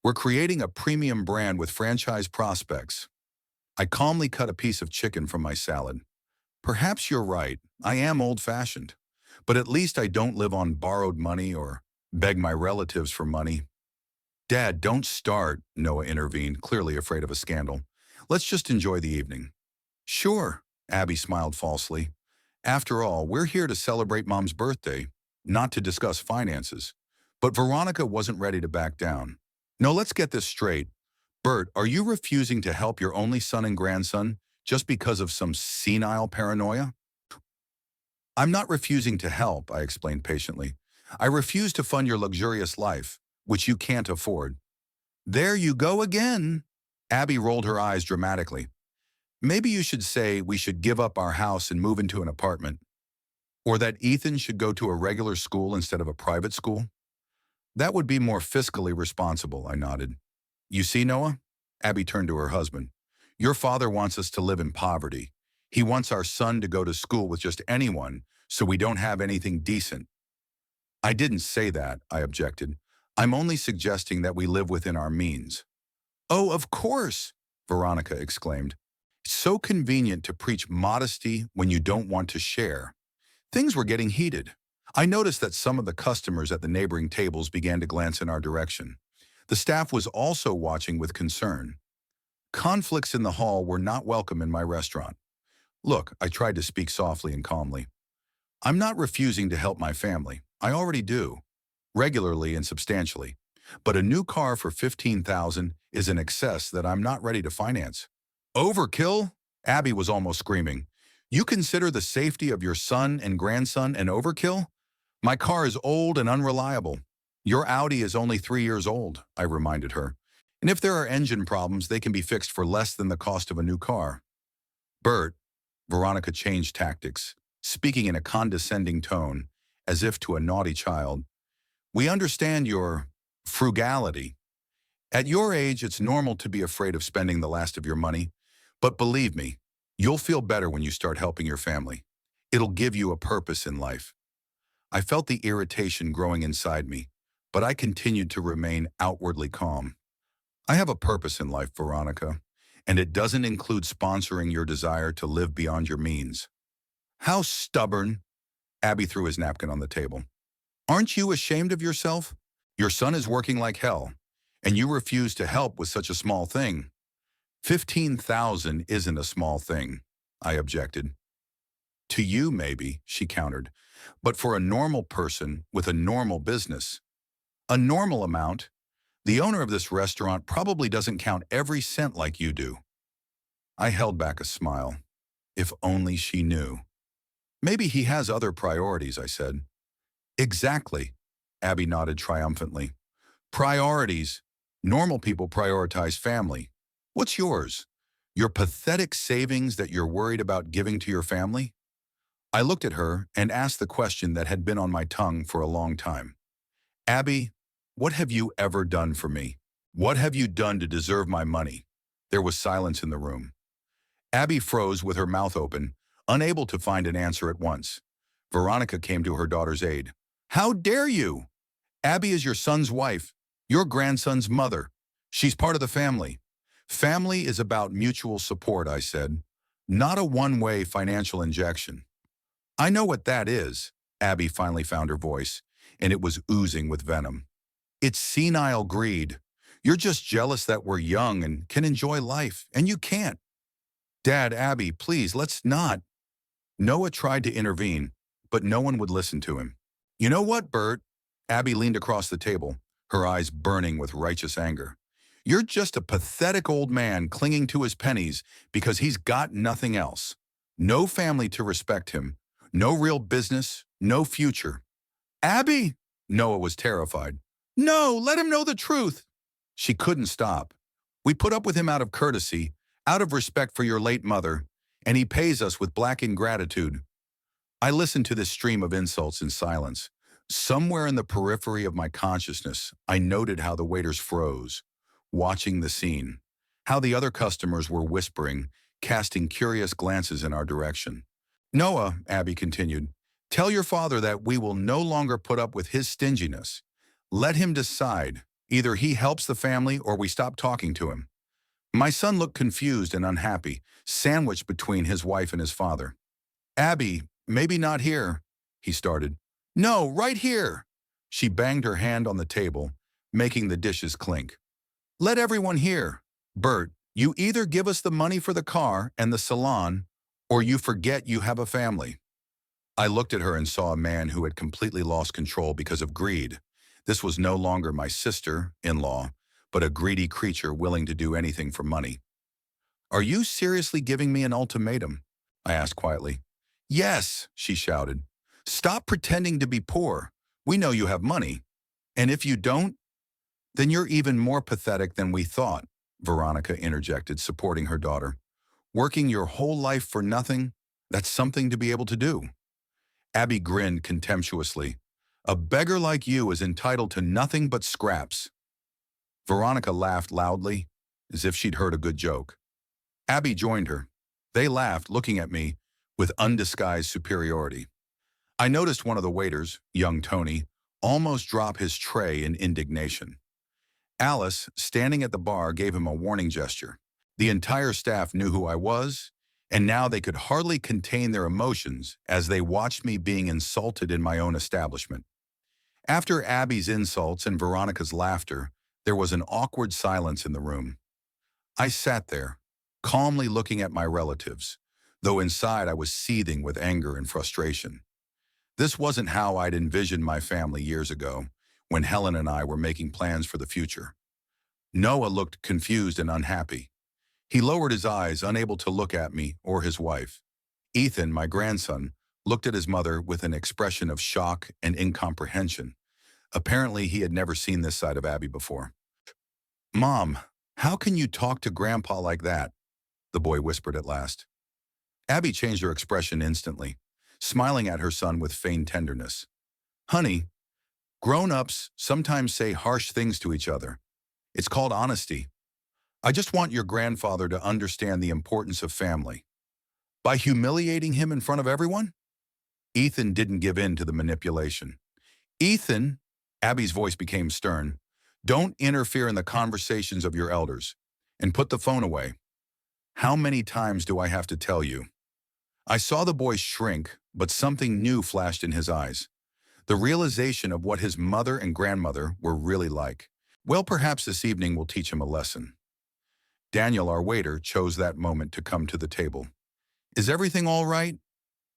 S1: We're creating a premium brand with franchise prospects. I calmly cut a piece of chicken from my salad. Perhaps you're right. I am old-fashioned. But at least I don't live on borrowed money or beg my relatives for money. Dad, don't start, Noah intervened, clearly afraid of a scandal. Let's just enjoy the evening. Sure, Abby smiled falsely. After all, we're here to celebrate Mom's birthday, not to discuss finances. But Veronica wasn't ready to back down. No, let's get this straight. Bert, are you refusing to help your only son and grandson just because of some senile paranoia? I'm not refusing to help, I explained patiently. I refuse to fund your luxurious life, which you can't afford. There you go again. Abby rolled her eyes dramatically. Maybe you should say we should give up our house and move into an apartment. Or that Ethan should go to a regular school instead of a private school. That would be more fiscally responsible, I nodded. You see, Noah? Abby turned to her husband. Your father wants us to live in poverty. He wants our son to go to school with just anyone, so we don't have anything decent. I didn't say that, I objected. I'm only suggesting that we live within our means. Oh, of course, Veronica exclaimed. It's so convenient to preach modesty when you don't want to share. Things were getting heated. I noticed that some of the customers at the neighboring tables began to glance in our direction. The staff was also watching with concern. Conflicts in the hall were not welcome in my restaurant. Look, I tried to speak softly and calmly. I'm not refusing to help my family. I already do, regularly and substantially. But a new car for $15,000 is an excess that I'm not ready to finance. Overkill? Abby was almost screaming. You consider the safety of your son and grandson an overkill? My car is old and unreliable. Your Audi is only 3 years old, I reminded her. And if there are engine problems, they can be fixed for less than the cost of a new car. Bert, Veronica changed tactics, speaking in a condescending tone, as if to a naughty child. We understand your frugality. At your age, it's normal to be afraid of spending the last of your money. But believe me, you'll feel better when you start helping your family. It'll give you a purpose in life. I felt the irritation growing inside me, but I continued to remain outwardly calm. I have a purpose in life, Veronica, and it doesn't include sponsoring your desire to live beyond your means. How stubborn! Abby threw his napkin on the table. Aren't you ashamed of yourself? Your son is working like hell, and you refuse to help with such a small thing. 15,000 isn't a small thing, I objected. To you, maybe, she countered, but for a normal person with a normal business, a normal amount, the owner of this restaurant probably doesn't count every cent like you do. I held back a smile. If only she knew. Maybe he has other priorities, I said. Exactly, Abby nodded triumphantly. Priorities. Normal people prioritize family. What's yours? Your pathetic savings that you're worried about giving to your family? I looked at her and asked the question that had been on my tongue for a long time. Abby, what have you ever done for me? What have you done to deserve my money? There was silence in the room. Abby froze with her mouth open, unable to find an answer at once. Veronica came to her daughter's aid. How dare you? Abby is your son's wife, your grandson's mother. She's part of the family. Family is about mutual support, I said, not a one-way financial injection. I know what that is, Abby finally found her voice, and it was oozing with venom. It's senile greed. You're just jealous that we're young and can enjoy life, and you can't. Dad, Abby, please, let's not. Noah tried to intervene, but no one would listen to him. You know what, Bert? Abby leaned across the table, her eyes burning with righteous anger. You're just a pathetic old man clinging to his pennies because he's got nothing else. No family to respect him, no real business, no future. Abby! Noah was terrified. No, let him know the truth. She couldn't stop. We put up with him out of courtesy, out of respect for your late mother, and he pays us with black ingratitude. I listened to this stream of insults in silence. Somewhere in the periphery of my consciousness, I noted how the waiters froze, watching the scene, how the other customers were whispering, casting curious glances in our direction. Noah, Abby continued, Tell your father that we will no longer put up with his stinginess. Let him decide. Either he helps the family or we stop talking to him." My son looked confused and unhappy, sandwiched between his wife and his father. "Abby, maybe not here," he started. "No, right here." She banged her hand on the table, making the dishes clink. "Let everyone hear. Bert, you either give us the money for the car and the salon, or you forget you have a family." I looked at her and saw a man who had completely lost control because of greed. This was no longer my sister-in-law, but a greedy creature willing to do anything for money. "Are you seriously giving me an ultimatum?" I asked quietly. "Yes," she shouted. "Stop pretending to be poor. We know you have money. And if you don't, then you're even more pathetic than we thought," Veronica interjected, supporting her daughter. "Working your whole life for nothing? That's something to be able to do." Abby grinned contemptuously. "A beggar like you is entitled to nothing but scraps." Veronica laughed loudly, as if she'd heard a good joke. Abby joined her. They laughed, looking at me with undisguised superiority. I noticed one of the waiters, young Tony, almost drop his tray in indignation. Alice, standing at the bar, gave him a warning gesture. The entire staff knew who I was, and now they could hardly contain their emotions as they watched me being insulted in my own establishment. After Abby's insults and Veronica's laughter, there was an awkward silence in the room. I sat there, calmly looking at my relatives, though inside I was seething with anger and frustration. This wasn't how I'd envisioned my family years ago, when Helen and I were making plans for the future. Noah looked confused and unhappy. He lowered his eyes, unable to look at me or his wife. Ethan, my grandson, looked at his mother with an expression of shock and incomprehension. Apparently, he had never seen this side of Abby before. "Mom, how can you talk to Grandpa like that?" the boy whispered at last. Abby changed her expression instantly, smiling at her son with feigned tenderness. "Honey, grown-ups sometimes say harsh things to each other. It's called honesty. I just want your grandfather to understand the importance of family. By humiliating him in front of everyone?" Ethan didn't give in to the manipulation. "Ethan," Abby's voice became stern, "don't interfere in the conversations of your elders. And put the phone away. How many times do I have to tell you?" I saw the boy shrink, but something new flashed in his eyes. The realization of what his mother and grandmother were really like. Well, perhaps this evening will teach him a lesson. Daniel, our waiter, chose that moment to come to the table. "Is everything all right?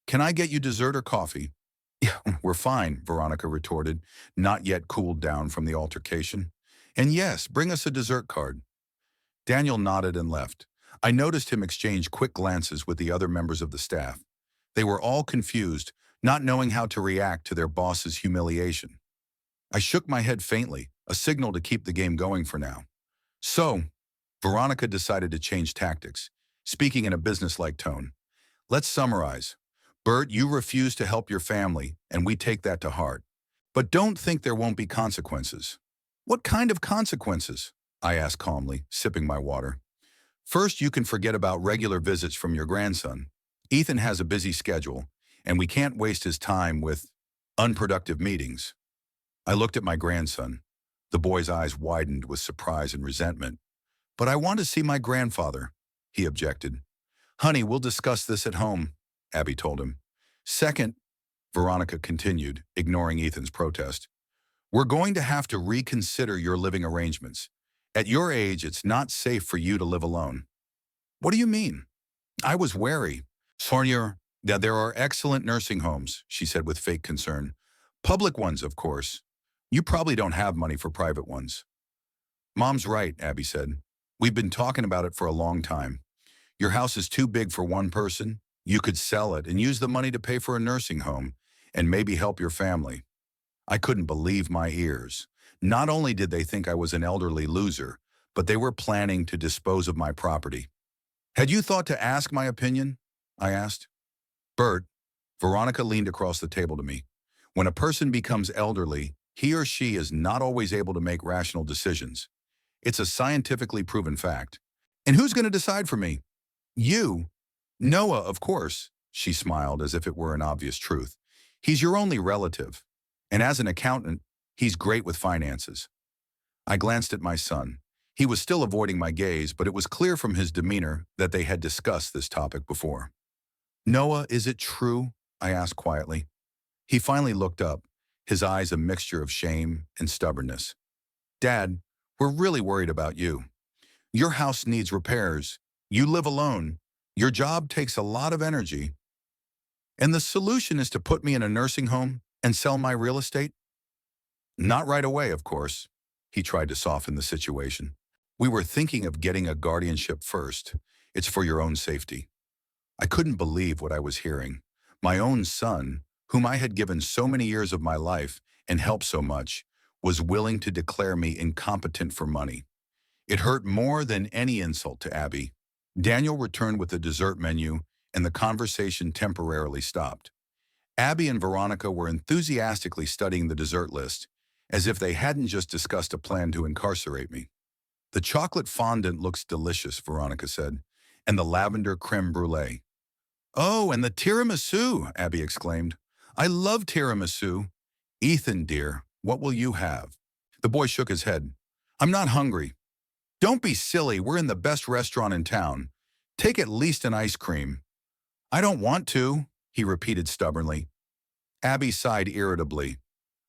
S1: Can I get you dessert or coffee?" "Yeah, we're fine," Veronica retorted, not yet cooled down from the altercation. "And yes, bring us a dessert card." Daniel nodded and left. I noticed him exchange quick glances with the other members of the staff. They were all confused, not knowing how to react to their boss's humiliation. I shook my head faintly, a signal to keep the game going for now. "So," Veronica decided to change tactics, speaking in a businesslike tone. "Let's summarize. Bert, you refuse to help your family, and we take that to heart. But don't think there won't be consequences." "What kind of consequences?" I asked calmly, sipping my water. "First, you can forget about regular visits from your grandson. Ethan has a busy schedule, and we can't waste his time with unproductive meetings." I looked at my grandson. The boy's eyes widened with surprise and resentment. "But I want to see my grandfather," he objected. "Honey, we'll discuss this at home," Abby told him. "Second," Veronica continued, ignoring Ethan's protest, "we're going to have to reconsider your living arrangements. At your age, it's not safe for you to live alone." "What do you mean?" I was wary. "Sonia, that there are excellent nursing homes," she said with fake concern. "Public ones, of course. You probably don't have money for private ones." "Mom's right," Abby said. "We've been talking about it for a long time. Your house is too big for one person. You could sell it and use the money to pay for a nursing home and maybe help your family." I couldn't believe my ears. Not only did they think I was an elderly loser, but they were planning to dispose of my property. "Had you thought to ask my opinion?" I asked. "Bert," Veronica leaned across the table to me, "when a person becomes elderly, he or she is not always able to make rational decisions. It's a scientifically proven fact. And who's going to decide for me?" "You." "Noah, of course," she smiled as if it were an obvious truth. He's your only relative, and as an accountant, he's great with finances. I glanced at my son. He was still avoiding my gaze, but it was clear from his demeanor that they had discussed this topic before. Noah, is it true? I asked quietly. He finally looked up, his eyes a mixture of shame and stubbornness. Dad, we're really worried about you. Your house needs repairs. You live alone. Your job takes a lot of energy. And the solution is to put me in a nursing home and sell my real estate? Not right away, of course. He tried to soften the situation. We were thinking of getting a guardianship first. It's for your own safety. I couldn't believe what I was hearing. My own son, whom I had given so many years of my life and helped so much, was willing to declare me incompetent for money. It hurt more than any insult to Abby. Daniel returned with the dessert menu, and the conversation temporarily stopped. Abby and Veronica were enthusiastically studying the dessert list, as if they hadn't just discussed a plan to incarcerate me. The chocolate fondant looks delicious, Veronica said, and the lavender creme brulee. Oh, and the tiramisu, Abby exclaimed. I love tiramisu. Ethan, dear, what will you have? The boy shook his head. I'm not hungry. Don't be silly, we're in the best restaurant in town. Take at least an ice cream. I don't want to, he repeated stubbornly. Abby sighed irritably.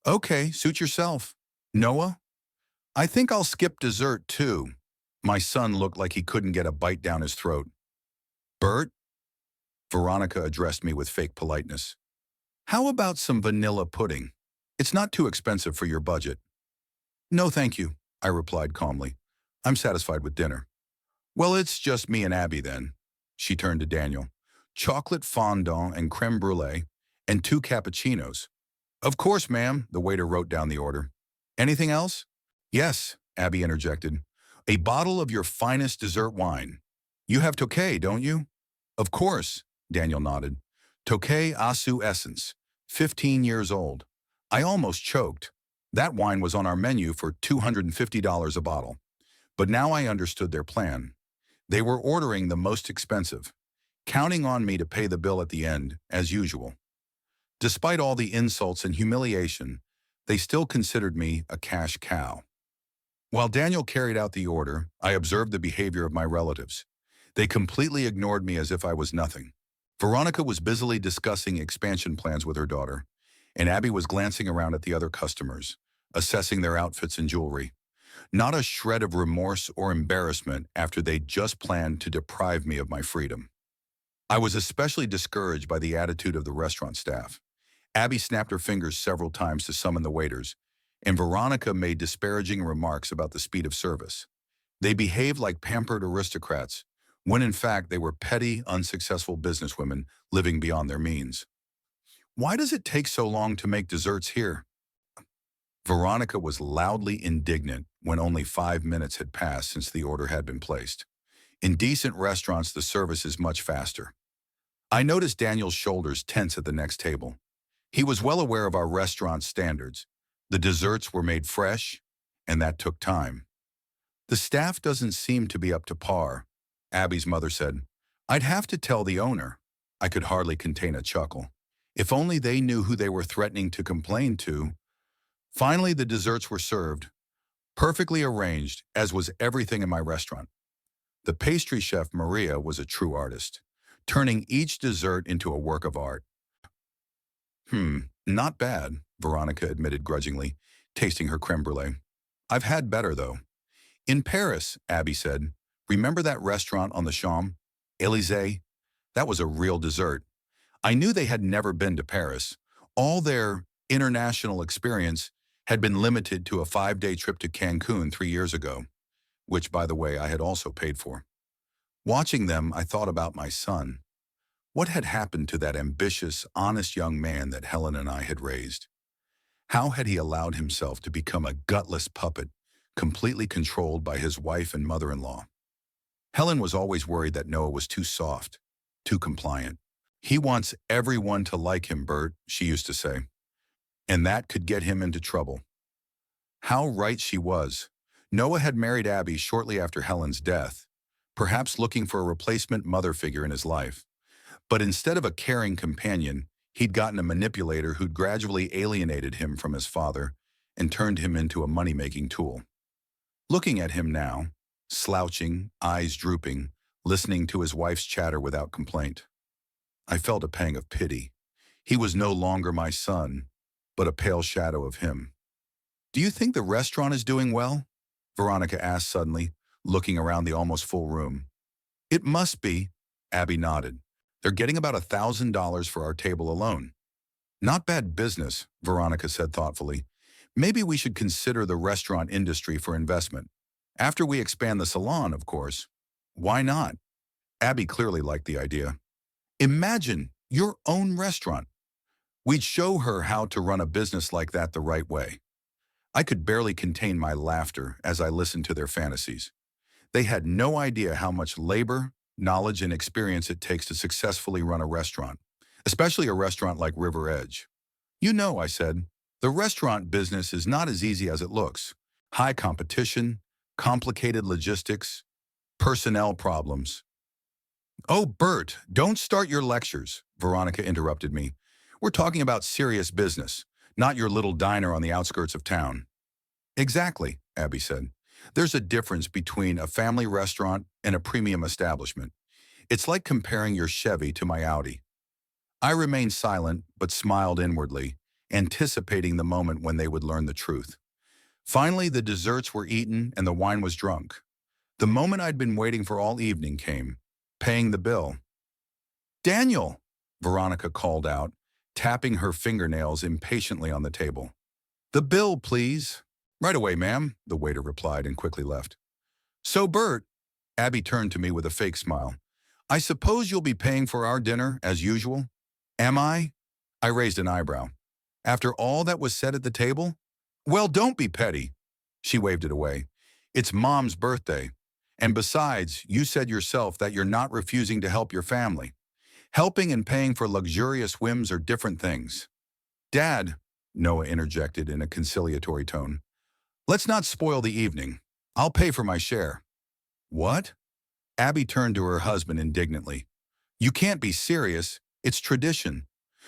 S1: Okay, suit yourself. Noah? I think I'll skip dessert too. My son looked like he couldn't get a bite down his throat. Bert? Veronica addressed me with fake politeness. How about some vanilla pudding? It's not too expensive for your budget. No, thank you, I replied calmly. I'm satisfied with dinner. Well, it's just me and Abby then. She turned to Daniel. Chocolate fondant and creme brulee, and 2 cappuccinos. Of course, ma'am, the waiter wrote down the order. Anything else? Yes, Abby interjected. A bottle of your finest dessert wine. You have Tokay, don't you? Of course, Daniel nodded. Tokay Asu Essence, 15 years old. I almost choked. That wine was on our menu for $250 a bottle. But now I understood their plan. They were ordering the most expensive, counting on me to pay the bill at the end, as usual. Despite all the insults and humiliation, they still considered me a cash cow. While Daniel carried out the order, I observed the behavior of my relatives. They completely ignored me as if I was nothing. Veronica was busily discussing expansion plans with her daughter, and Abby was glancing around at the other customers, assessing their outfits and jewelry. Not a shred of remorse or embarrassment after they'd just planned to deprive me of my freedom. I was especially discouraged by the attitude of the restaurant staff. Abby snapped her fingers several times to summon the waiters, and Veronica made disparaging remarks about the speed of service. They behaved like pampered aristocrats, when in fact they were petty, unsuccessful businesswomen living beyond their means. Why does it take so long to make desserts here? Veronica was loudly indignant when only 5 minutes had passed since the order had been placed. In decent restaurants, the service is much faster. I noticed Daniel's shoulders tense at the next table. He was well aware of our restaurant's standards. The desserts were made fresh, and that took time. The staff doesn't seem to be up to par, Abby's mother said. I'd have to tell the owner. I could hardly contain a chuckle. If only they knew who they were threatening to complain to. Finally, the desserts were served, perfectly arranged, as was everything in my restaurant. The pastry chef, Maria, was a true artist, turning each dessert into a work of art. Not bad, Veronica admitted grudgingly, tasting her creme brulee. I've had better, though. In Paris, Abby said, remember that restaurant on the Champs? Élysée? That was a real dessert. I knew they had never been to Paris. All their international experience had been limited to a 5-day trip to Cancun 3 years ago, which, by the way, I had also paid for. Watching them, I thought about my son. What had happened to that ambitious, honest young man that Helen and I had raised? How had he allowed himself to become a gutless puppet, completely controlled by his wife and mother-in-law? Helen was always worried that Noah was too soft, too compliant. He wants everyone to like him, Bert, she used to say. And that could get him into trouble. How right she was. Noah had married Abby shortly after Helen's death, perhaps looking for a replacement mother figure in his life. But instead of a caring companion, He'd gotten a manipulator who'd gradually alienated him from his father and turned him into a money-making tool. Looking at him now, slouching, eyes drooping, listening to his wife's chatter without complaint, I felt a pang of pity. He was no longer my son, but a pale shadow of him. "Do you think the restaurant is doing well?" Veronica asked suddenly, looking around the almost full room. "It must be," Abby nodded. "They're getting about $1,000 for our table alone." "Not bad business," Veronica said thoughtfully. "Maybe we should consider the restaurant industry for investment. After we expand the salon, of course." "Why not?" Abby clearly liked the idea. "Imagine your own restaurant." We'd show her how to run a business like that the right way. I could barely contain my laughter as I listened to their fantasies. They had no idea how much labor, knowledge, and experience it takes to successfully run a restaurant, especially a restaurant like River Edge. "You know," I said, "the restaurant business is not as easy as it looks. High competition, complicated logistics, personnel problems." "Oh, Bert, don't start your lectures," Veronica interrupted me. "We're talking about serious business, not your little diner on the outskirts of town." "Exactly," Abby said. "There's a difference between a family restaurant and a premium establishment. It's like comparing your Chevy to my Audi." I remained silent, but smiled inwardly, anticipating the moment when they would learn the truth. Finally, the desserts were eaten and the wine was drunk. The moment I'd been waiting for all evening came, paying the bill. "Daniel," Veronica called out, tapping her fingernails impatiently on the table. "The bill, please." "Right away, ma'am," the waiter replied and quickly left. "So, Bert," Abby turned to me with a fake smile, "I suppose you'll be paying for our dinner, as usual?" "Am I?" I raised an eyebrow. "After all that was said at the table?" "Well, don't be petty." She waved it away. "It's Mom's birthday. And besides, you said yourself that you're not refusing to help your family. Helping and paying for luxurious whims are different things." "Dad," Noah interjected in a conciliatory tone, "let's not spoil the evening. I'll pay for my share." "What?" Abby turned to her husband indignantly. "You can't be serious. It's tradition.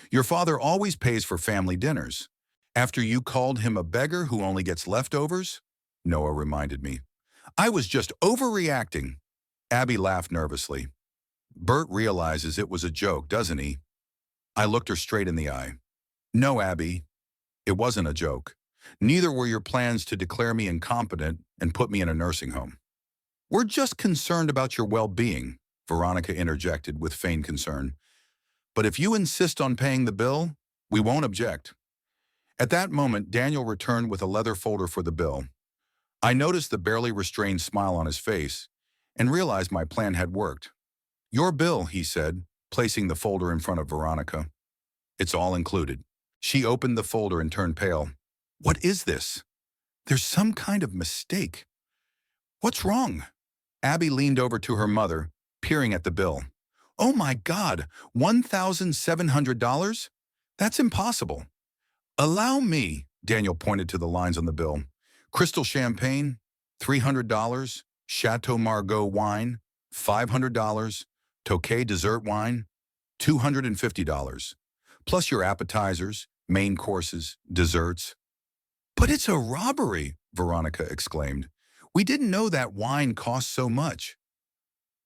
S1: Your father always pays for family dinners. After you called him a beggar who only gets leftovers?" Noah reminded me. "I was just overreacting." Abby laughed nervously. "Bert realizes it was a joke, doesn't he?" I looked her straight in the eye. "No, Abby, it wasn't a joke. Neither were your plans to declare me incompetent and put me in a nursing home." "We're just concerned about your well-being," Veronica interjected with feigned concern. "But if you insist on paying the bill, we won't object." At that moment, Daniel returned with a leather folder for the bill. I noticed the barely restrained smile on his face and realized my plan had worked. "Your bill," he said, placing the folder in front of Veronica. "It's all included." She opened the folder and turned pale. "What is this? There's some kind of mistake. What's wrong?" Abby leaned over to her mother, peering at the bill. "Oh my God, $1,700? That's impossible." "Allow me," Daniel pointed to the lines on the bill. "Crystal champagne, $300. Chateau Margaux wine, $500. Tokay dessert wine, $250. Plus your appetizers, main courses, desserts." "But it's a robbery," Veronica exclaimed. "We didn't know that wine cost so much."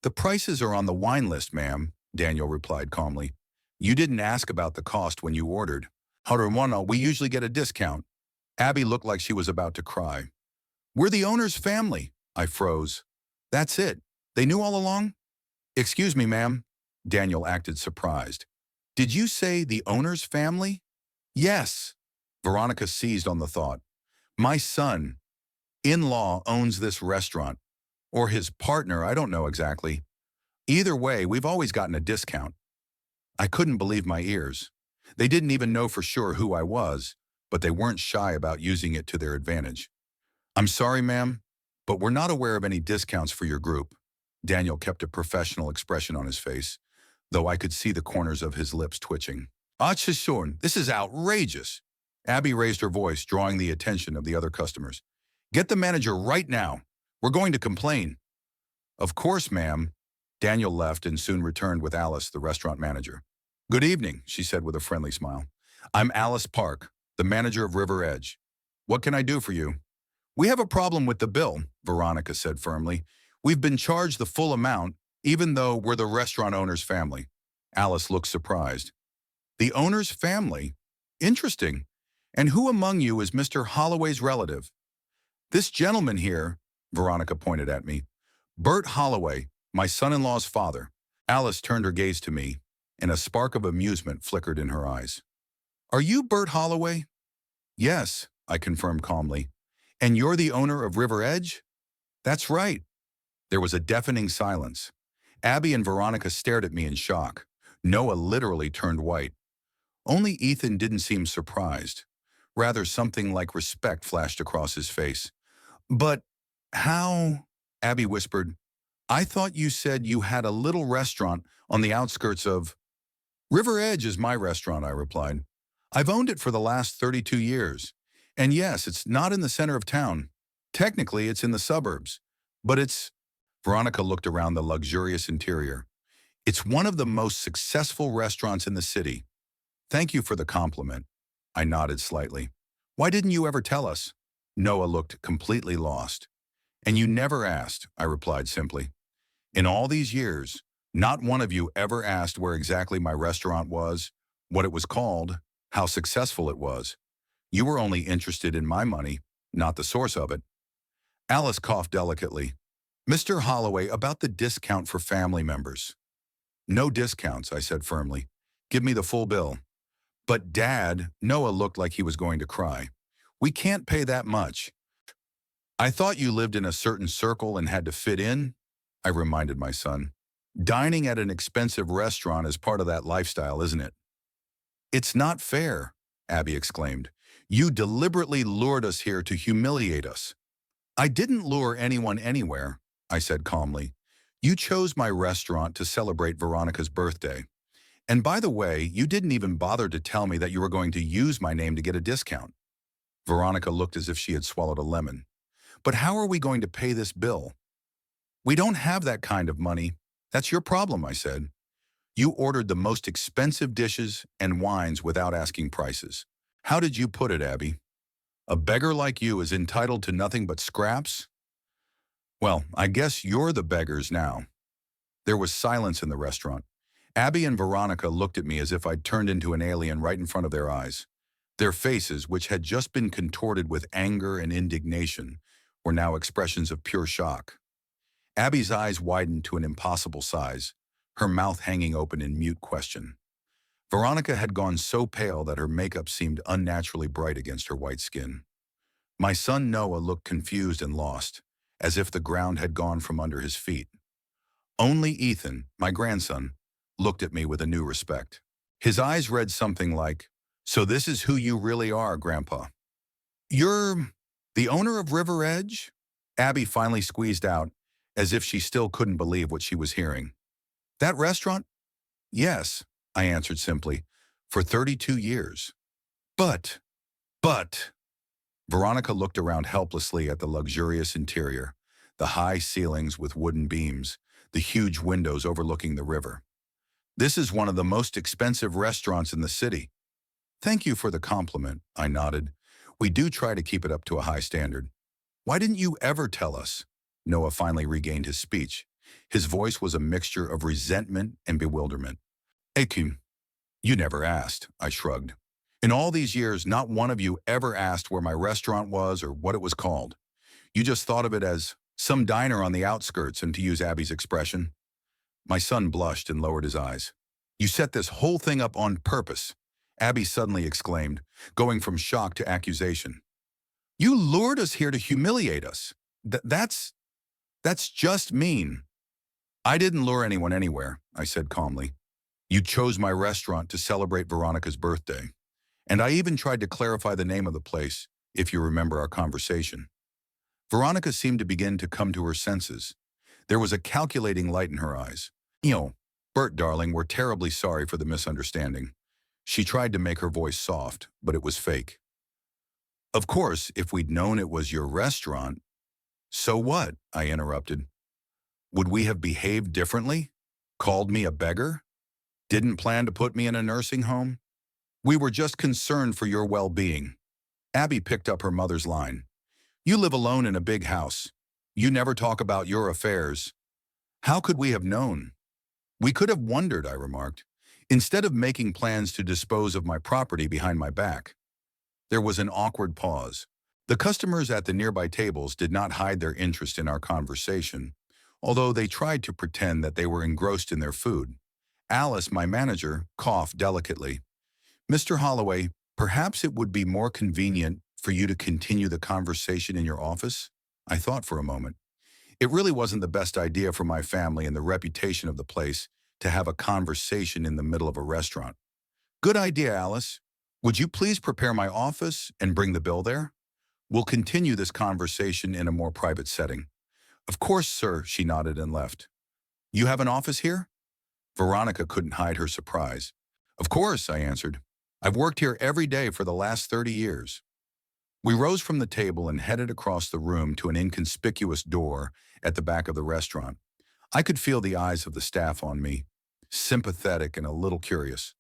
S1: "The prices are on the wine list, ma'am," Daniel replied calmly. "You didn't ask about the cost when you ordered. However, we usually get a discount." Abby looked like she was about to cry. "We're the owner's family." I froze. "That's it? They knew all along?" "Excuse me, ma'am." Daniel acted surprised. "Did you say the owner's family?" "Yes." Veronica seized on the thought. "My son, in-law, owns this restaurant. Or his partner, I don't know exactly. Either way, we've always gotten a discount." I couldn't believe my ears. They didn't even know for sure who I was, but they weren't shy about using it to their advantage. "I'm sorry, ma'am, but we're not aware of any discounts for your group." Daniel kept a professional expression on his face, though I could see the corners of his lips twitching. "Achishorn, this is outrageous." Abby raised her voice, drawing the attention of the other customers. "Get the manager right now. We're going to complain." "Of course, ma'am." Daniel left and soon returned with Alice, the restaurant manager. Good evening, she said with a friendly smile. I'm Alice Park, the manager of River Edge. What can I do for you? We have a problem with the bill, Veronica said firmly. We've been charged the full amount, even though we're the restaurant owner's family. Alice looked surprised. The owner's family? Interesting. And who among you is Mr. Holloway's relative? This gentleman here, Veronica pointed at me. Bert Holloway, my son-in-law's father. Alice turned her gaze to me, and a spark of amusement flickered in her eyes. Are you Bert Holloway? Yes, I confirmed calmly. And you're the owner of River Edge? That's right. There was a deafening silence. Abby and Veronica stared at me in shock. Noah literally turned white. Only Ethan didn't seem surprised. Rather, something like respect flashed across his face. But how? Abby whispered. I thought you said you had a little restaurant on the outskirts of… River Edge is my restaurant, I replied. I've owned it for the last 32 years. And yes, it's not in the center of town. Technically, it's in the suburbs. But it's… Veronica looked around the luxurious interior. It's one of the most successful restaurants in the city. Thank you for the compliment. I nodded slightly. Why didn't you ever tell us? Noah looked completely lost. And you never asked, I replied simply. In all these years, not one of you ever asked where exactly my restaurant was, what it was called, how successful it was. You were only interested in my money, not the source of it. Alice coughed delicately. Mr. Holloway, about the discount for family members. No discounts, I said firmly. Give me the full bill. But Dad, Noah looked like he was going to cry. We can't pay that much. I thought you lived in a certain circle and had to fit in, I reminded my son. Dining at an expensive restaurant is part of that lifestyle, isn't it? It's not fair, Abby exclaimed. You deliberately lured us here to humiliate us. I didn't lure anyone anywhere, I said calmly. You chose my restaurant to celebrate Veronica's birthday. And by the way, you didn't even bother to tell me that you were going to use my name to get a discount. Veronica looked as if she had swallowed a lemon. But how are we going to pay this bill? We don't have that kind of money. That's your problem, I said. You ordered the most expensive dishes and wines without asking prices. How did you put it, Abby? A beggar like you is entitled to nothing but scraps? Well, I guess you're the beggars now. There was silence in the restaurant. Abby and Veronica looked at me as if I'd turned into an alien right in front of their eyes. Their faces, which had just been contorted with anger and indignation, were now expressions of pure shock. Abby's eyes widened to an impossible size, her mouth hanging open in mute question. Veronica had gone so pale that her makeup seemed unnaturally bright against her white skin. My son Noah looked confused and lost, as if the ground had gone from under his feet. Only Ethan, my grandson, looked at me with a new respect. His eyes read something like, "So this is who you really are, Grandpa." "You're the owner of River Edge?" Abby finally squeezed out, as if she still couldn't believe what she was hearing. "That restaurant?" "Yes," I answered simply, "for 32 years. But, but…" Veronica looked around helplessly at the luxurious interior, the high ceilings with wooden beams, the huge windows overlooking the river. "This is one of the most expensive restaurants in the city." "Thank you for the compliment," I nodded. "We do try to keep it up to a high standard." "Why didn't you ever tell us?" Noah finally regained his speech. His voice was a mixture of resentment and bewilderment. "Akim, you never asked," I shrugged. "In all these years, not one of you ever asked where my restaurant was or what it was called. You just thought of it as some diner on the outskirts, and to use Abby's expression." My son blushed and lowered his eyes. "You set this whole thing up on purpose," Abby suddenly exclaimed, going from shock to accusation. "You lured us here to humiliate us. That's just mean." "I didn't lure anyone anywhere," I said calmly. "You chose my restaurant to celebrate Veronica's birthday. And I even tried to clarify the name of the place, if you remember our conversation." Veronica seemed to begin to come to her senses. There was a calculating light in her eyes. "Bert, darling, we're terribly sorry for the misunderstanding." She tried to make her voice soft, but it was fake. "Of course, if we'd known it was your restaurant—" "So what?" I interrupted. "Would we have behaved differently? Called me a beggar?" Didn't plan to put me in a nursing home? We were just concerned for your well-being. Abby picked up her mother's line. You live alone in a big house. You never talk about your affairs. How could we have known? We could have wondered, I remarked, instead of making plans to dispose of my property behind my back. There was an awkward pause. The customers at the nearby tables did not hide their interest in our conversation, although they tried to pretend that they were engrossed in their food. Alice, my manager, coughed delicately. Mr. Holloway, perhaps it would be more convenient for you to continue the conversation in your office? I thought for a moment. It really wasn't the best idea for my family and the reputation of the place to have a conversation in the middle of a restaurant. Good idea, Alice. Would you please prepare my office and bring the bill there? We'll continue this conversation in a more private setting. Of course, sir, she nodded and left. You have an office here? Veronica couldn't hide her surprise. Of course, I answered. I've worked here every day for the last 30 years. We rose from the table and headed across the room to an inconspicuous door at the back of the restaurant. I could feel the eyes of the staff on me, sympathetic and a little curious.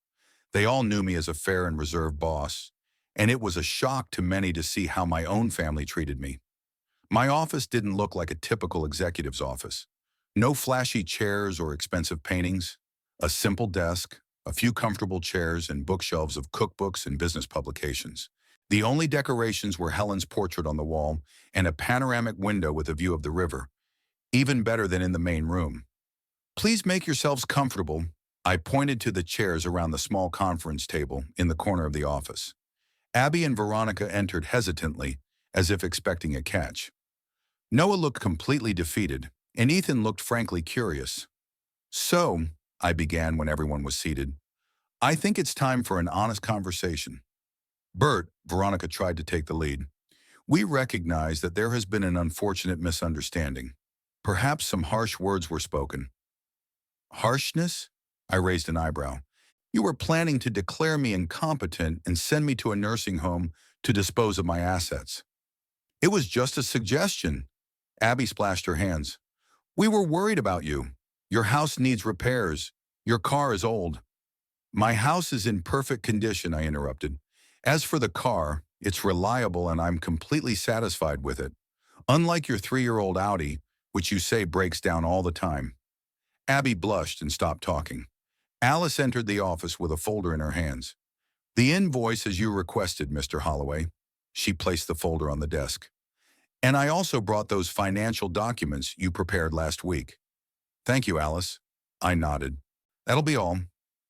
S1: They all knew me as a fair and reserved boss, and it was a shock to many to see how my own family treated me. My office didn't look like a typical executive's office. No flashy chairs or expensive paintings, a simple desk, a few comfortable chairs and bookshelves of cookbooks and business publications. The only decorations were Helen's portrait on the wall and a panoramic window with a view of the river, even better than in the main room. Please make yourselves comfortable. I pointed to the chairs around the small conference table in the corner of the office. Abby and Veronica entered hesitantly, as if expecting a catch. Noah looked completely defeated, and Ethan looked frankly curious. So, I began when everyone was seated, I think it's time for an honest conversation. Bert, Veronica tried to take the lead. We recognize that there has been an unfortunate misunderstanding. Perhaps some harsh words were spoken. Harshness? I raised an eyebrow. You were planning to declare me incompetent and send me to a nursing home to dispose of my assets. It was just a suggestion. Abby splashed her hands. We were worried about you. Your house needs repairs. Your car is old. My house is in perfect condition, I interrupted. As for the car, it's reliable and I'm completely satisfied with it. Unlike your 3-year-old Audi, which you say breaks down all the time. Abby blushed and stopped talking. Alice entered the office with a folder in her hands. The invoice as you requested, Mr. Holloway. She placed the folder on the desk. And I also brought those financial documents you prepared last week. Thank you, Alice. I nodded. That'll be all.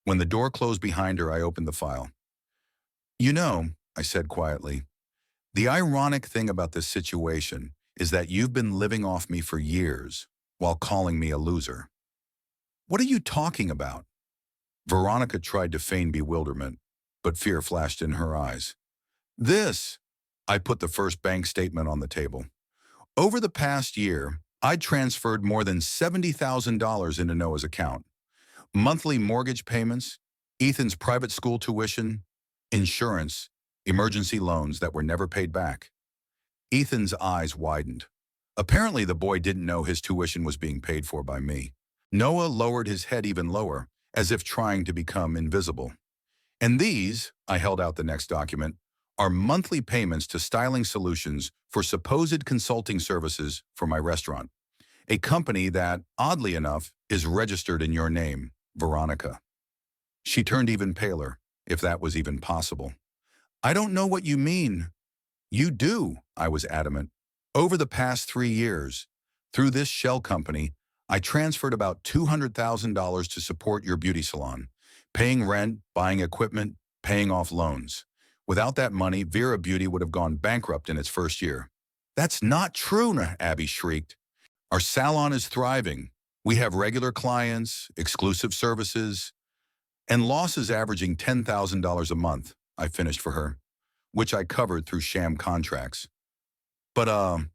S1: When the door closed behind her, I opened the file. You know, I said quietly, the ironic thing about this situation is that you've been living off me for years while calling me a loser. What are you talking about? Veronica tried to feign bewilderment, but fear flashed in her eyes. This, I put the first bank statement on the table. Over the past year, I'd transferred more than $70,000 into Noah's account. Monthly mortgage payments, Ethan's private school tuition, insurance, emergency loans that were never paid back. Ethan's eyes widened. Apparently the boy didn't know his tuition was being paid for by me. Noah lowered his head even lower, as if trying to become invisible. And these, I held out the next document, are monthly payments to Styling Solutions for supposed consulting services for my restaurant. A company that, oddly enough, is registered in your name, Veronica. She turned even paler, if that was even possible. I don't know what you mean. You do, I was adamant. Over the past 3 years, through this shell company, I transferred about $200,000 to support your beauty salon, paying rent, buying equipment, paying off loans. Without that money, Vera Beauty would have gone bankrupt in its first year. That's not true, Abby shrieked. Our salon is thriving. We have regular clients, exclusive services, and losses averaging $10,000 a month, I finished for her, which I covered through sham contracts. But,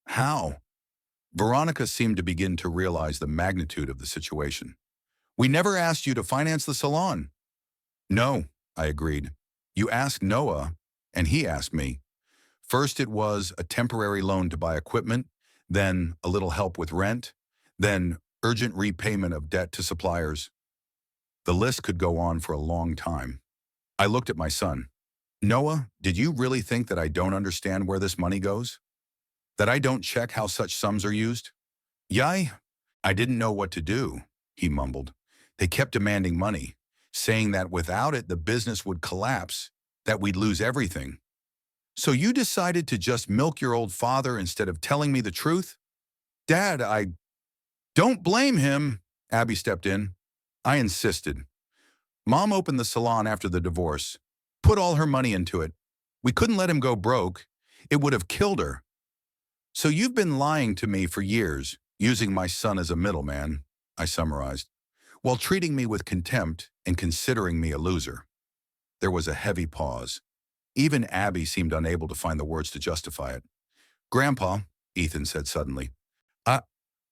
S1: how? Veronica seemed to begin to realize the magnitude of the situation. We never asked you to finance the salon. No, I agreed. You asked Noah, and he asked me. First it was a temporary loan to buy equipment, then a little help with rent, then urgent repayment of debt to suppliers. The list could go on for a long time. I looked at my son. Noah, did you really think that I don't understand where this money goes? That I don't check how such sums are used? Yai, I didn't know what to do, he mumbled. They kept demanding money, saying that without it the business would collapse, that we'd lose everything. So you decided to just milk your old father instead of telling me the truth? Dad, I don't blame him, Abby stepped in. I insisted. Mom opened the salon after the divorce, put all her money into it. We couldn't let him go broke. It would have killed her. So you've been lying to me for years, using my son as a middleman, I summarized, while treating me with contempt and considering me a loser. There was a heavy pause. Even Abby seemed unable to find the words to justify it. Grandpa, Ethan said suddenly, I,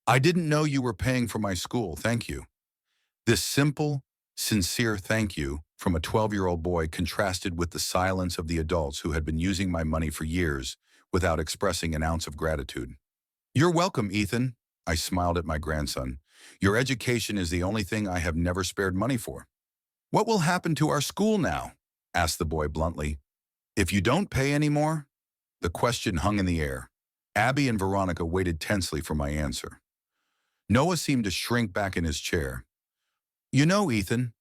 S1: I didn't know you were paying for my school, thank you. This simple, sincere thank you from a 12-year-old boy contrasted with the silence of the adults who had been using my money for years without expressing an ounce of gratitude. You're welcome, Ethan, I smiled at my grandson. Your education is the only thing I have never spared money for. What will happen to our school now? Asked the boy bluntly. If you don't pay anymore? The question hung in the air. Abby and Veronica waited tensely for my answer. Noah seemed to shrink back in his chair. You know, Ethan,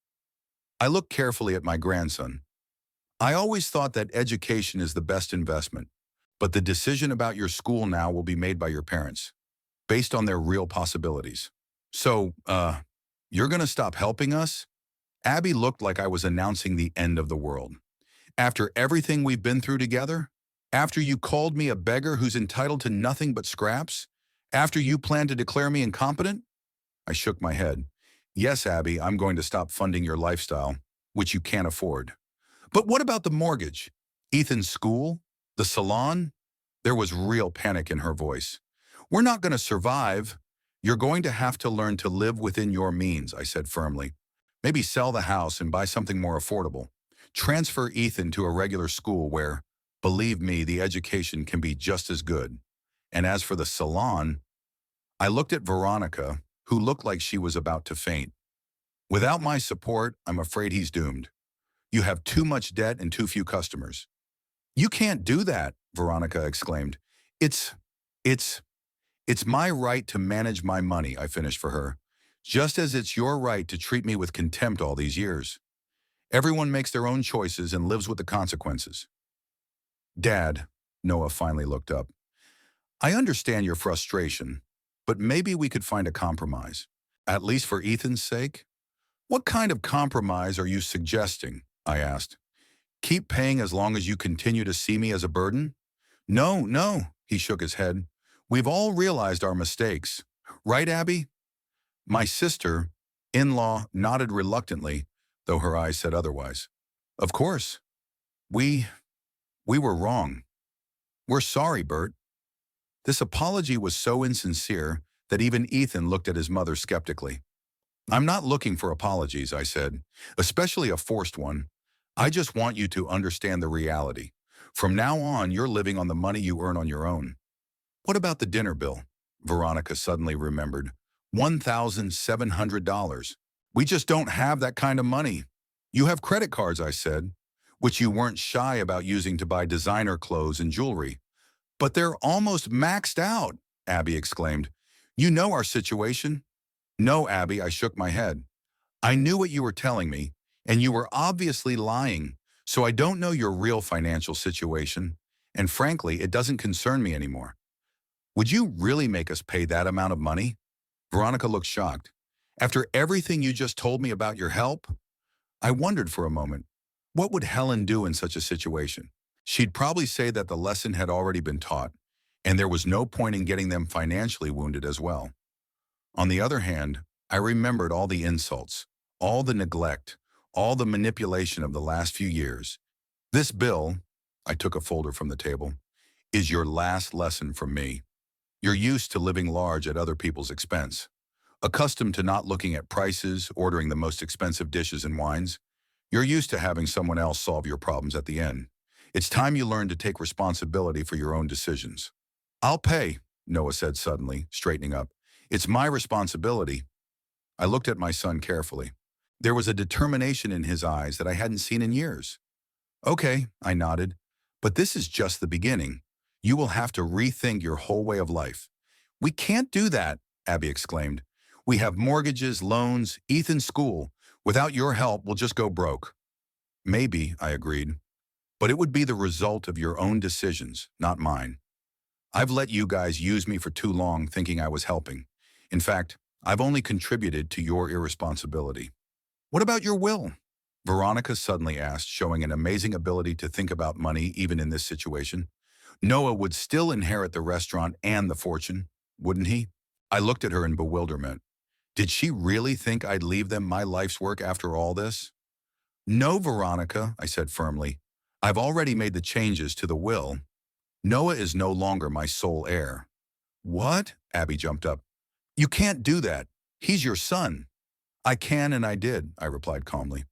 S1: I looked carefully at my grandson. I always thought that education is the best investment, but the decision about your school now will be made by your parents, based on their real possibilities. So, you're gonna stop helping us? Abby looked like I was announcing the end of the world. After everything we've been through together? After you called me a beggar who's entitled to nothing but scraps? After you planned to declare me incompetent? I shook my head. Yes, Abby, I'm going to stop funding your lifestyle, which you can't afford. But what about the mortgage? Ethan's school? The salon? There was real panic in her voice. We're not going to survive. You're going to have to learn to live within your means, I said firmly. Maybe sell the house and buy something more affordable. Transfer Ethan to a regular school where, believe me, the education can be just as good. And as for the salon, I looked at Veronica, who looked like she was about to faint. Without my support, I'm afraid he's doomed. You have too much debt and too few customers. You can't do that, Veronica exclaimed. It's my right to manage my money, I finished for her, just as it's your right to treat me with contempt all these years. Everyone makes their own choices and lives with the consequences. Dad, Noah finally looked up. I understand your frustration, but maybe we could find a compromise, at least for Ethan's sake. What kind of compromise are you suggesting? I asked. Keep paying as long as you continue to see me as a burden? No, he shook his head. We've all realized our mistakes. Right, Abby? My sister, in-law, nodded reluctantly, though her eyes said otherwise. Of course. We were wrong. We're sorry, Bert. This apology was so insincere that even Ethan looked at his mother skeptically. I'm not looking for apologies, I said, especially a forced one. I just want you to understand the reality. From now on, you're living on the money you earn on your own. What about the dinner bill? Veronica suddenly remembered. $1,700. We just don't have that kind of money. You have credit cards, I said, which you weren't shy about using to buy designer clothes and jewelry. But they're almost maxed out, Abby exclaimed. You know our situation? No, Abby, I shook my head. I knew what you were telling me, and you were obviously lying, so I don't know your real financial situation, and frankly, it doesn't concern me anymore. Would you really make us pay that amount of money? Veronica looked shocked. After everything you just told me about your help? I wondered for a moment, what would Helen do in such a situation? She'd probably say that the lesson had already been taught, and there was no point in getting them financially wounded as well. On the other hand, I remembered all the insults, all the neglect, all the manipulation of the last few years. This bill, I took a folder from the table, is your last lesson from me. You're used to living large at other people's expense, accustomed to not looking at prices, ordering the most expensive dishes and wines. You're used to having someone else solve your problems at the end. It's time you learn to take responsibility for your own decisions. I'll pay, Noah said suddenly, straightening up. It's my responsibility. I looked at my son carefully. There was a determination in his eyes that I hadn't seen in years. Okay, I nodded, but this is just the beginning. You will have to rethink your whole way of life. We can't do that, Abby exclaimed. We have mortgages, loans, Ethan's school. Without your help, we'll just go broke. Maybe, I agreed, but it would be the result of your own decisions, not mine. I've let you guys use me for too long thinking I was helping. In fact, I've only contributed to your irresponsibility. What about your will? Veronica suddenly asked, showing an amazing ability to think about money even in this situation. Noah would still inherit the restaurant and the fortune, wouldn't he? I looked at her in bewilderment. Did she really think I'd leave them my life's work after all this? No, Veronica, I said firmly. I've already made the changes to the will. Noah is no longer my sole heir. What? Abby jumped up. You can't do that. He's your son. I can and I did, I replied calmly.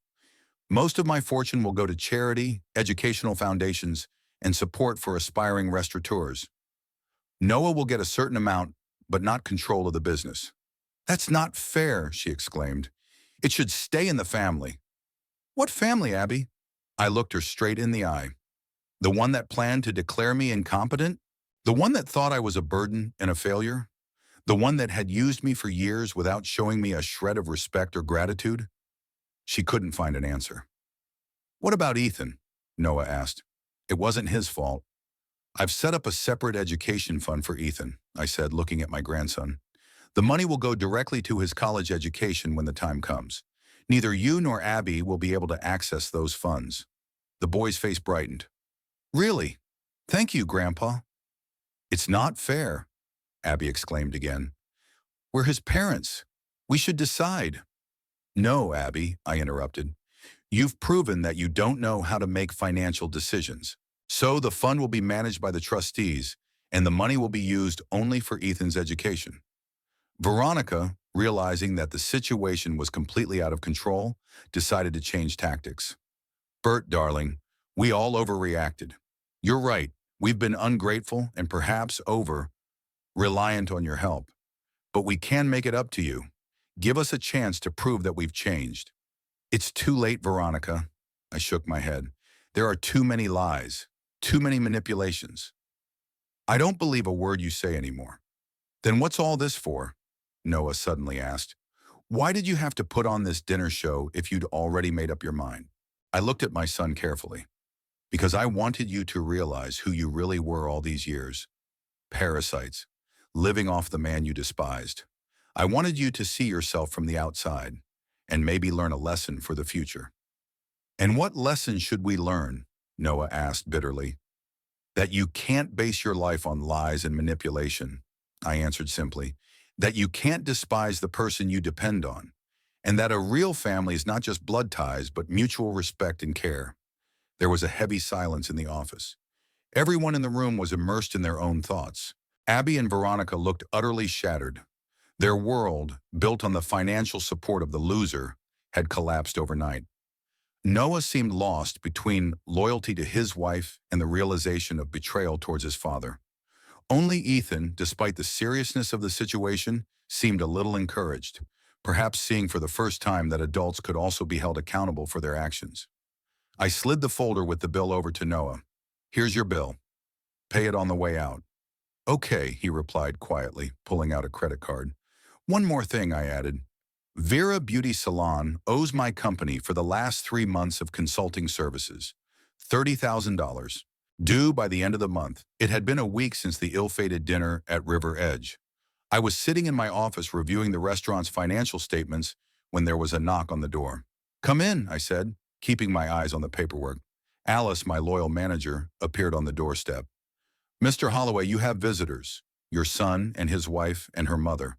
S1: Most of my fortune will go to charity, educational foundations, and support for aspiring restaurateurs. Noah will get a certain amount, but not control of the business. That's not fair, she exclaimed. It should stay in the family. What family, Abby? I looked her straight in the eye. The one that planned to declare me incompetent? The one that thought I was a burden and a failure? The one that had used me for years without showing me a shred of respect or gratitude? She couldn't find an answer. What about Ethan? Noah asked. It wasn't his fault. I've set up a separate education fund for Ethan, I said, looking at my grandson. The money will go directly to his college education when the time comes. Neither you nor Abby will be able to access those funds. The boy's face brightened. Really? Thank you, Grandpa. It's not fair, Abby exclaimed again. We're his parents. We should decide. No, Abby, I interrupted. You've proven that you don't know how to make financial decisions. So the fund will be managed by the trustees, and the money will be used only for Ethan's education. Veronica, realizing that the situation was completely out of control, decided to change tactics. Bert, darling, we all overreacted. You're right. We've been ungrateful and perhaps reliant on your help. But we can make it up to you. Give us a chance to prove that we've changed. It's too late, Veronica. I shook my head. There are too many lies, too many manipulations. I don't believe a word you say anymore. Then what's all this for? Noah suddenly asked. Why did you have to put on this dinner show if you'd already made up your mind? I looked at my son carefully. Because I wanted you to realize who you really were all these years. Parasites, living off the man you despised. I wanted you to see yourself from the outside and maybe learn a lesson for the future. And what lesson should we learn? Noah asked bitterly. That you can't base your life on lies and manipulation, I answered simply. That you can't despise the person you depend on. And that a real family is not just blood ties, but mutual respect and care. There was a heavy silence in the office. Everyone in the room was immersed in their own thoughts. Abby and Veronica looked utterly shattered. Their world, built on the financial support of the loser, had collapsed overnight. Noah seemed lost between loyalty to his wife and the realization of betrayal towards his father. Only Ethan, despite the seriousness of the situation, seemed a little encouraged, perhaps seeing for the first time that adults could also be held accountable for their actions. I slid the folder with the bill over to Noah. Here's your bill. Pay it on the way out. Okay, he replied quietly, pulling out a credit card. One more thing, I added. Vera Beauty Salon owes my company for the last 3 months of consulting services. $30,000. Due by the end of the month. It had been a week since the ill-fated dinner at River Edge. I was sitting in my office reviewing the restaurant's financial statements when there was a knock on the door. Come in, I said, keeping my eyes on the paperwork. Alice, my loyal manager, appeared on the doorstep. Mr. Holloway, you have visitors, your son and his wife and her mother.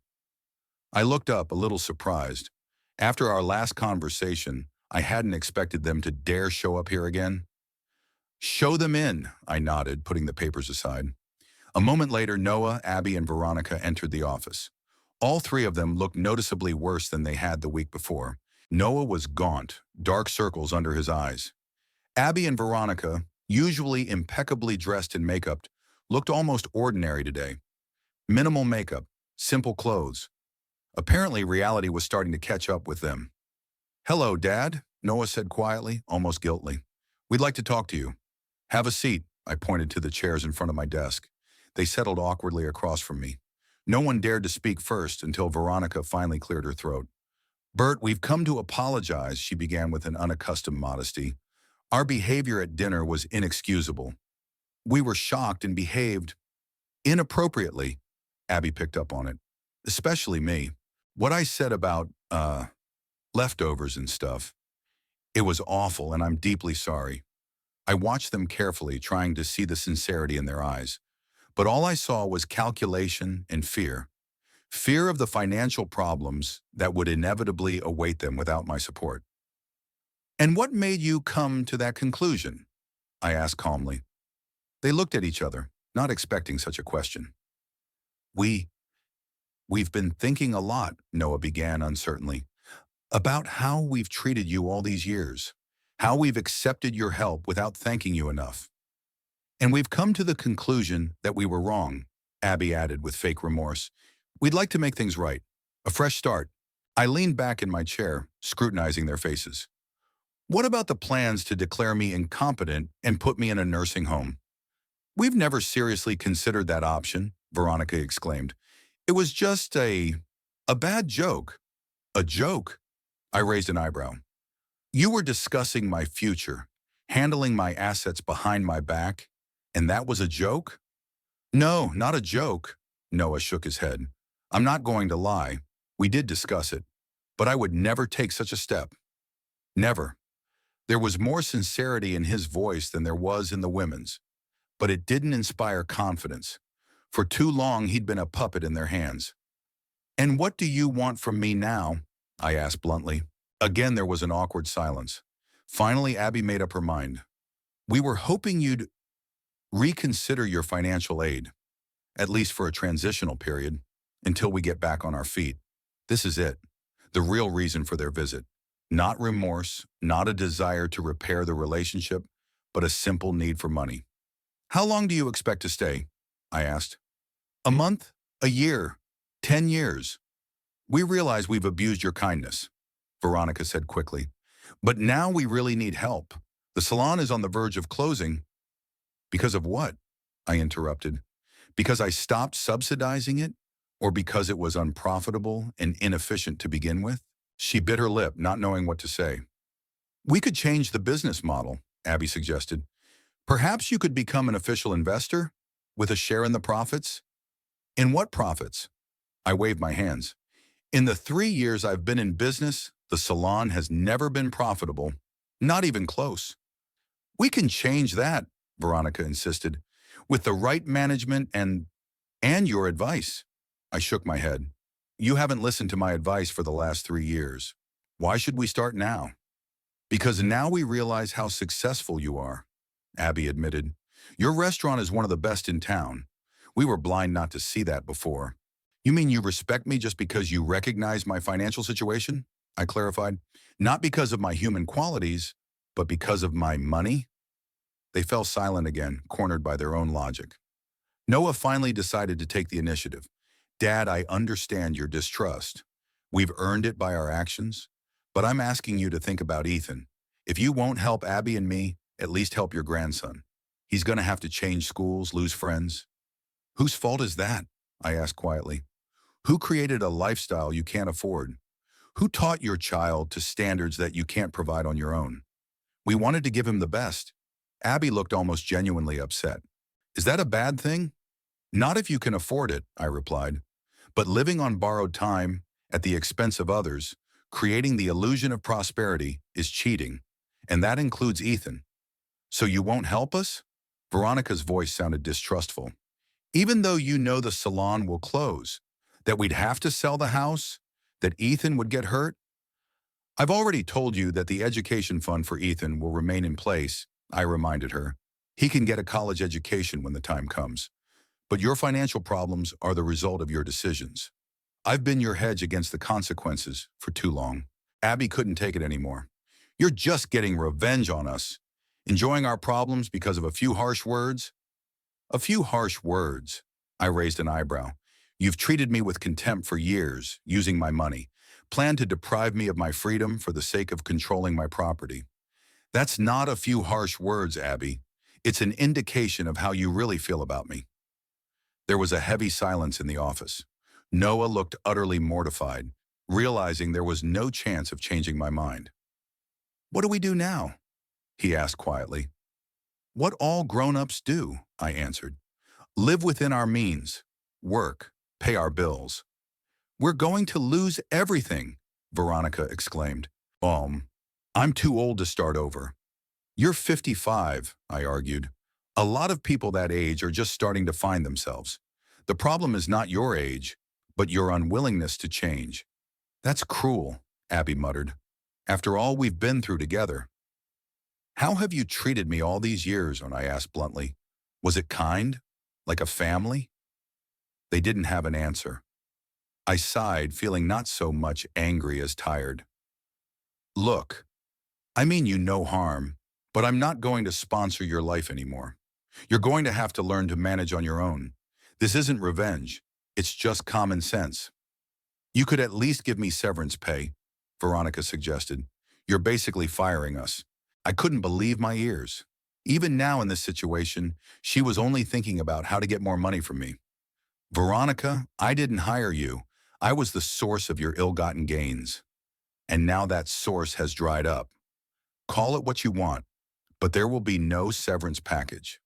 S1: I looked up, a little surprised. After our last conversation, I hadn't expected them to dare show up here again. Show them in, I nodded, putting the papers aside. A moment later, Noah, Abby, and Veronica entered the office. All three of them looked noticeably worse than they had the week before. Noah was gaunt, dark circles under his eyes. Abby and Veronica, usually impeccably dressed and makeup, looked almost ordinary today. Minimal makeup, simple clothes. Apparently, reality was starting to catch up with them. Hello, Dad, Noah said quietly, almost guiltily. We'd like to talk to you. Have a seat, I pointed to the chairs in front of my desk. They settled awkwardly across from me. No one dared to speak first until Veronica finally cleared her throat. Bert, we've come to apologize, she began with an unaccustomed modesty. Our behavior at dinner was inexcusable. We were shocked and behaved inappropriately. Abby picked up on it. Especially me. What I said about, leftovers and stuff, it was awful and I'm deeply sorry. I watched them carefully, trying to see the sincerity in their eyes. But all I saw was calculation and fear. Fear of the financial problems that would inevitably await them without my support. And what made you come to that conclusion? I asked calmly. They looked at each other, not expecting such a question. We've been thinking a lot, Noah began uncertainly, about how we've treated you all these years, how we've accepted your help without thanking you enough. And we've come to the conclusion that we were wrong, Abby added with fake remorse. We'd like to make things right. A fresh start. I leaned back in my chair, scrutinizing their faces. What about the plans to declare me incompetent and put me in a nursing home? We've never seriously considered that option, Veronica exclaimed. It was just a bad joke. A joke? I raised an eyebrow. You were discussing my future, handling my assets behind my back, and that was a joke? No, not a joke. Noah shook his head. I'm not going to lie. We did discuss it, but I would never take such a step. Never. There was more sincerity in his voice than there was in the women's, but it didn't inspire confidence. For too long, he'd been a puppet in their hands. And what do you want from me now? I asked bluntly. Again, there was an awkward silence. Finally, Abby made up her mind. We were hoping you'd reconsider your financial aid, at least for a transitional period, until we get back on our feet. This is it, the real reason for their visit. Not remorse, not a desire to repair the relationship, but a simple need for money. How long do you expect to stay? I asked. A month? A year? 10 years? We realize we've abused your kindness, Veronica said quickly. But now we really need help. The salon is on the verge of closing. Because of what? I interrupted. Because I stopped subsidizing it? Or because it was unprofitable and inefficient to begin with? She bit her lip, not knowing what to say. We could change the business model, Abby suggested. Perhaps you could become an official investor with a share in the profits? In what profits? I waved my hands. In the 3 years I've been in business, the salon has never been profitable, not even close. We can change that, Veronica insisted, with the right management and your advice. I shook my head. You haven't listened to my advice for the last 3 years. Why should we start now? Because now we realize how successful you are, Abby admitted. Your restaurant is one of the best in town. We were blind not to see that before. You mean you respect me just because you recognize my financial situation? I clarified. Not because of my human qualities, but because of my money? They fell silent again, cornered by their own logic. Noah finally decided to take the initiative. Dad, I understand your distrust. We've earned it by our actions, but I'm asking you to think about Ethan. If you won't help Abby and me, at least help your grandson. He's going to have to change schools, lose friends. Whose fault is that? I asked quietly. Who created a lifestyle you can't afford? Who taught your child to standards that you can't provide on your own? We wanted to give him the best. Abby looked almost genuinely upset. Is that a bad thing? Not if you can afford it, I replied. But living on borrowed time, at the expense of others, creating the illusion of prosperity, is cheating. And that includes Ethan. So you won't help us? Veronica's voice sounded distrustful. Even though you know the salon will close, that we'd have to sell the house, that Ethan would get hurt? I've already told you that the education fund for Ethan will remain in place, I reminded her. He can get a college education when the time comes. But your financial problems are the result of your decisions. I've been your hedge against the consequences for too long. Abby couldn't take it anymore. You're just getting revenge on us. Enjoying our problems because of a few harsh words? A few harsh words. I raised an eyebrow. You've treated me with contempt for years, using my money. plan to deprive me of my freedom for the sake of controlling my property. That's not a few harsh words, Abby. It's an indication of how you really feel about me. There was a heavy silence in the office. Noah looked utterly mortified, realizing there was no chance of changing my mind. "What do we do now?" he asked quietly. "What all grown-ups do," I answered. "Live within our means, work, pay our bills." "We're going to lose everything," Veronica exclaimed. I'm too old to start over." "You're 55, I argued. "A lot of people that age are just starting to find themselves. The problem is not your age, but your unwillingness to change." "That's cruel," Abby muttered. "After all we've been through together." "How have you treated me all these years?" I asked bluntly. "Was it kind? Like a family?" They didn't have an answer. I sighed, feeling not so much angry as tired. "Look, I mean you no harm, but I'm not going to sponsor your life anymore. You're going to have to learn to manage on your own. This isn't revenge. It's just common sense." "You could at least give me severance pay," Veronica suggested. "You're basically firing us." I couldn't believe my ears. Even now in this situation, she was only thinking about how to get more money from me. "Veronica, I didn't hire you. I was the source of your ill-gotten gains. And now that source has dried up. Call it what you want, but there will be no severance package."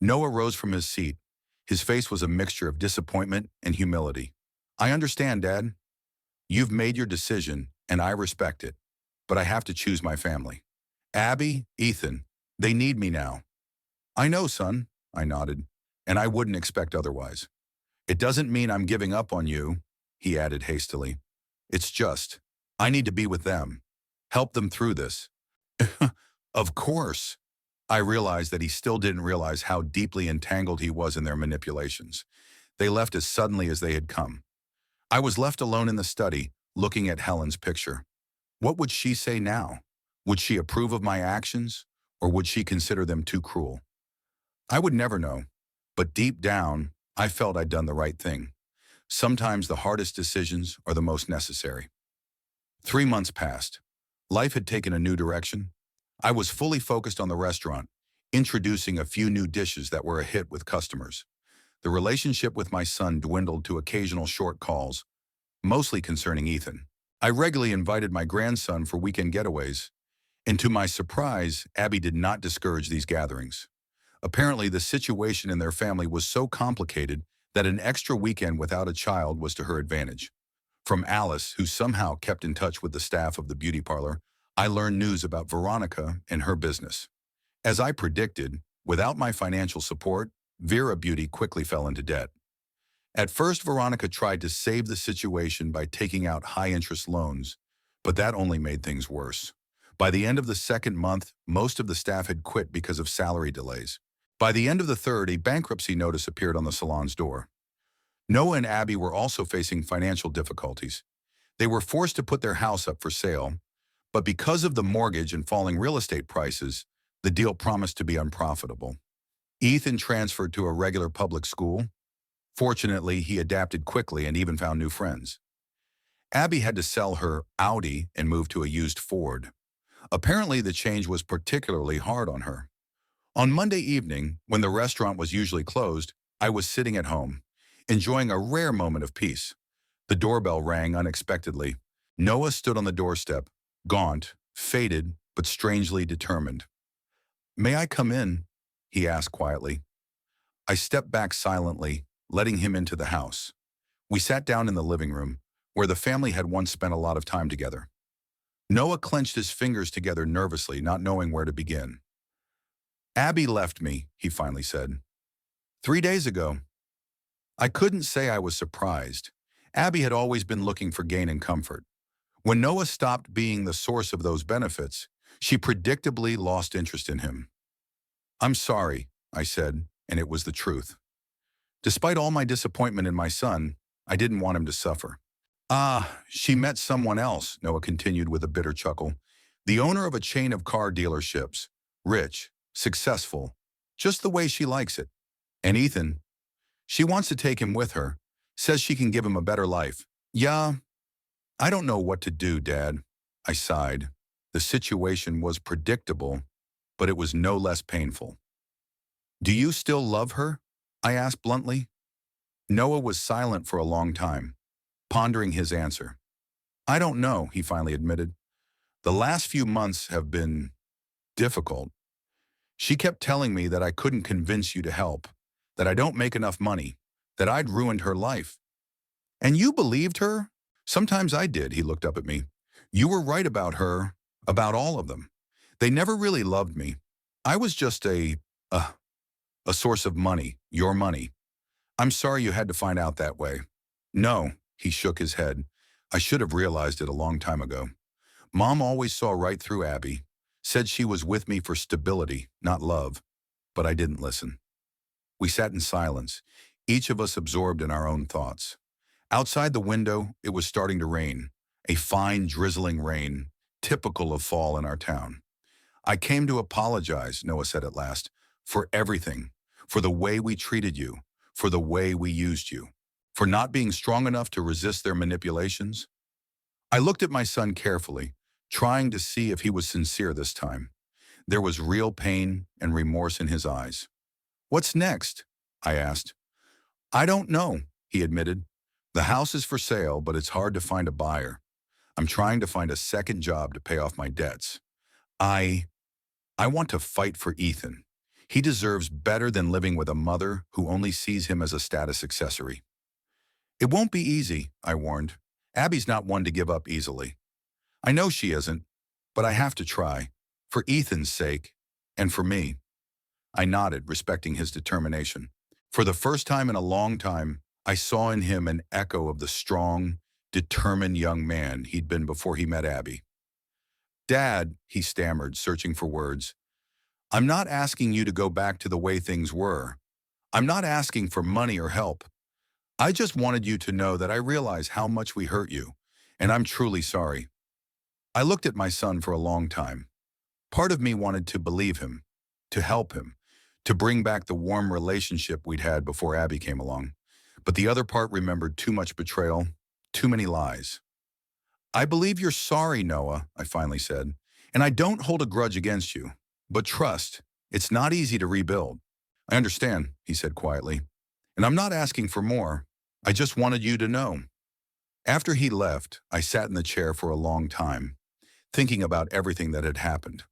S1: Noah rose from his seat. His face was a mixture of disappointment and humility. "I understand, Dad. You've made your decision, and I respect it. But I have to choose my family. Abby, Ethan, they need me now." "I know, son," I nodded, "and I wouldn't expect otherwise." "It doesn't mean I'm giving up on you," he added hastily. "It's just, I need to be with them. Help them through this." Of course. I realized that he still didn't realize how deeply entangled he was in their manipulations. They left as suddenly as they had come. I was left alone in the study, looking at Helen's picture. What would she say now? Would she approve of my actions, or would she consider them too cruel? I would never know, but deep down, I felt I'd done the right thing. Sometimes the hardest decisions are the most necessary. 3 months passed. Life had taken a new direction. I was fully focused on the restaurant, introducing a few new dishes that were a hit with customers. The relationship with my son dwindled to occasional short calls, mostly concerning Ethan. I regularly invited my grandson for weekend getaways, and to my surprise, Abby did not discourage these gatherings. Apparently, the situation in their family was so complicated that an extra weekend without a child was to her advantage. From Alice, who somehow kept in touch with the staff of the beauty parlor, I learned news about Veronica and her business. As I predicted, without my financial support, Vera Beauty quickly fell into debt. At first, Veronica tried to save the situation by taking out high-interest loans, but that only made things worse. By the end of the second month, most of the staff had quit because of salary delays. By the end of the third, a bankruptcy notice appeared on the salon's door. Noah and Abby were also facing financial difficulties. They were forced to put their house up for sale, but because of the mortgage and falling real estate prices, the deal promised to be unprofitable. Ethan transferred to a regular public school. Fortunately, he adapted quickly and even found new friends. Abby had to sell her Audi and move to a used Ford. Apparently, the change was particularly hard on her. On Monday evening, when the restaurant was usually closed, I was sitting at home, enjoying a rare moment of peace. The doorbell rang unexpectedly. Noah stood on the doorstep, gaunt, faded, but strangely determined. "May I come in?" he asked quietly. I stepped back silently, letting him into the house. We sat down in the living room, where the family had once spent a lot of time together. Noah clenched his fingers together nervously, not knowing where to begin. "Abby left me," he finally said. "3 days ago." I couldn't say I was surprised. Abby had always been looking for gain and comfort. When Noah stopped being the source of those benefits, she predictably lost interest in him. "I'm sorry," I said, and it was the truth. Despite all my disappointment in my son, I didn't want him to suffer. "Ah, she met someone else," Noah continued with a bitter chuckle. "The owner of a chain of car dealerships. Rich, successful, just the way she likes it. And Ethan, she wants to take him with her, says she can give him a better life." "Yeah, I don't know what to do, Dad. I sighed. The situation was predictable, but it was no less painful. Do you still love her? I asked bluntly. Noah was silent for a long time, pondering his answer. I don't know, he finally admitted. The last few months have been difficult. She kept telling me that I couldn't convince you to help, that I don't make enough money, that I'd ruined her life. And you believed her? Sometimes I did, he looked up at me. You were right about her, about all of them. They never really loved me. I was just a, a source of money, your money. I'm sorry you had to find out that way. No, he shook his head. I should have realized it a long time ago. Mom always saw right through Abby, said she was with me for stability, not love, but I didn't listen. We sat in silence, each of us absorbed in our own thoughts. Outside the window, it was starting to rain, a fine, drizzling rain, typical of fall in our town. I came to apologize, Noah said at last, for everything, for the way we treated you, for the way we used you, for not being strong enough to resist their manipulations. I looked at my son carefully, trying to see if he was sincere this time. There was real pain and remorse in his eyes. What's next? I asked. I don't know, he admitted. The house is for sale, but it's hard to find a buyer. I'm trying to find a second job to pay off my debts. I want to fight for Ethan. He deserves better than living with a mother who only sees him as a status accessory. It won't be easy, I warned. Abby's not one to give up easily. I know she isn't, but I have to try, for Ethan's sake, and for me. I nodded, respecting his determination. For the first time in a long time, I saw in him an echo of the strong, determined young man he'd been before he met Abby. Dad, he stammered, searching for words, I'm not asking you to go back to the way things were. I'm not asking for money or help. I just wanted you to know that I realize how much we hurt you, and I'm truly sorry. I looked at my son for a long time. Part of me wanted to believe him, to help him, to bring back the warm relationship we'd had before Abby came along. But the other part remembered too much betrayal, too many lies. I believe you're sorry, Noah, I finally said, and I don't hold a grudge against you. But trust, it's not easy to rebuild. I understand, he said quietly, and I'm not asking for more. I just wanted you to know. After he left, I sat in the chair for a long time, thinking about everything that had happened.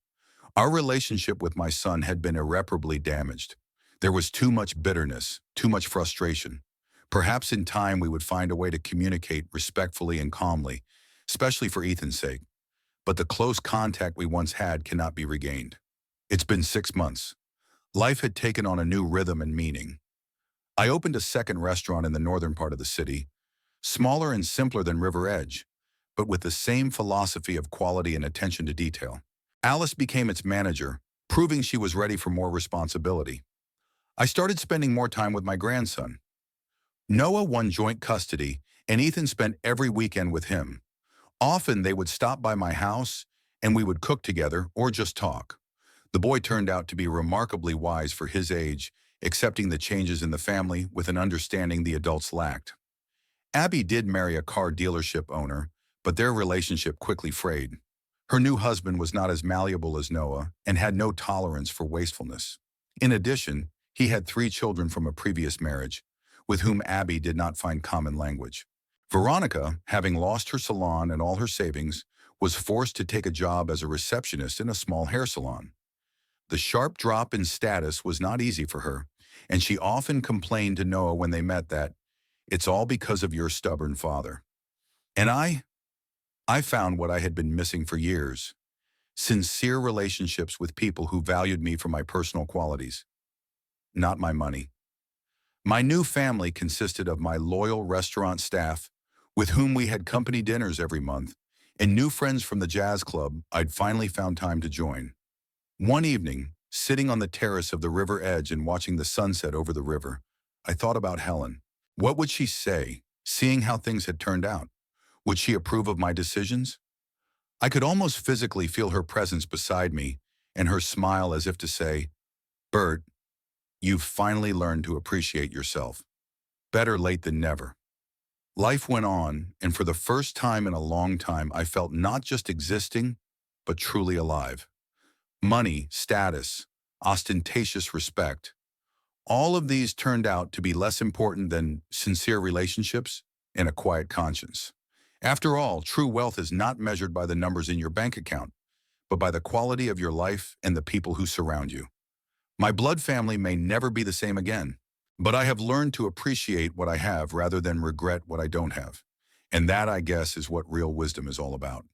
S1: Our relationship with my son had been irreparably damaged. There was too much bitterness, too much frustration. Perhaps in time we would find a way to communicate respectfully and calmly, especially for Ethan's sake. But the close contact we once had cannot be regained. It's been 6 months. Life had taken on a new rhythm and meaning. I opened a second restaurant in the northern part of the city, smaller and simpler than River Edge, but with the same philosophy of quality and attention to detail. Alice became its manager, proving she was ready for more responsibility. I started spending more time with my grandson. Noah won joint custody, and Ethan spent every weekend with him. Often they would stop by my house, and we would cook together or just talk. The boy turned out to be remarkably wise for his age, accepting the changes in the family with an understanding the adults lacked. Abby did marry a car dealership owner, but their relationship quickly frayed. Her new husband was not as malleable as Noah and had no tolerance for wastefulness. In addition, he had 3 children from a previous marriage, with whom Abby did not find common language. Veronica, having lost her salon and all her savings, was forced to take a job as a receptionist in a small hair salon. The sharp drop in status was not easy for her, and she often complained to Noah when they met that, "It's all because of your stubborn father." And I found what I had been missing for years: sincere relationships with people who valued me for my personal qualities, not my money. My new family consisted of my loyal restaurant staff, with whom we had company dinners every month, and new friends from the jazz club I'd finally found time to join. One evening, sitting on the terrace of the river edge and watching the sunset over the river, I thought about Helen. What would she say, seeing how things had turned out? Would she approve of my decisions? I could almost physically feel her presence beside me and her smile as if to say, "Bert, you've finally learned to appreciate yourself. Better late than never." Life went on, and for the first time in a long time, I felt not just existing, but truly alive. Money, status, ostentatious respect, all of these turned out to be less important than sincere relationships and a quiet conscience. After all, true wealth is not measured by the numbers in your bank account, but by the quality of your life and the people who surround you. My blood family may never be the same again, but I have learned to appreciate what I have rather than regret what I don't have. And that, I guess, is what real wisdom is all about.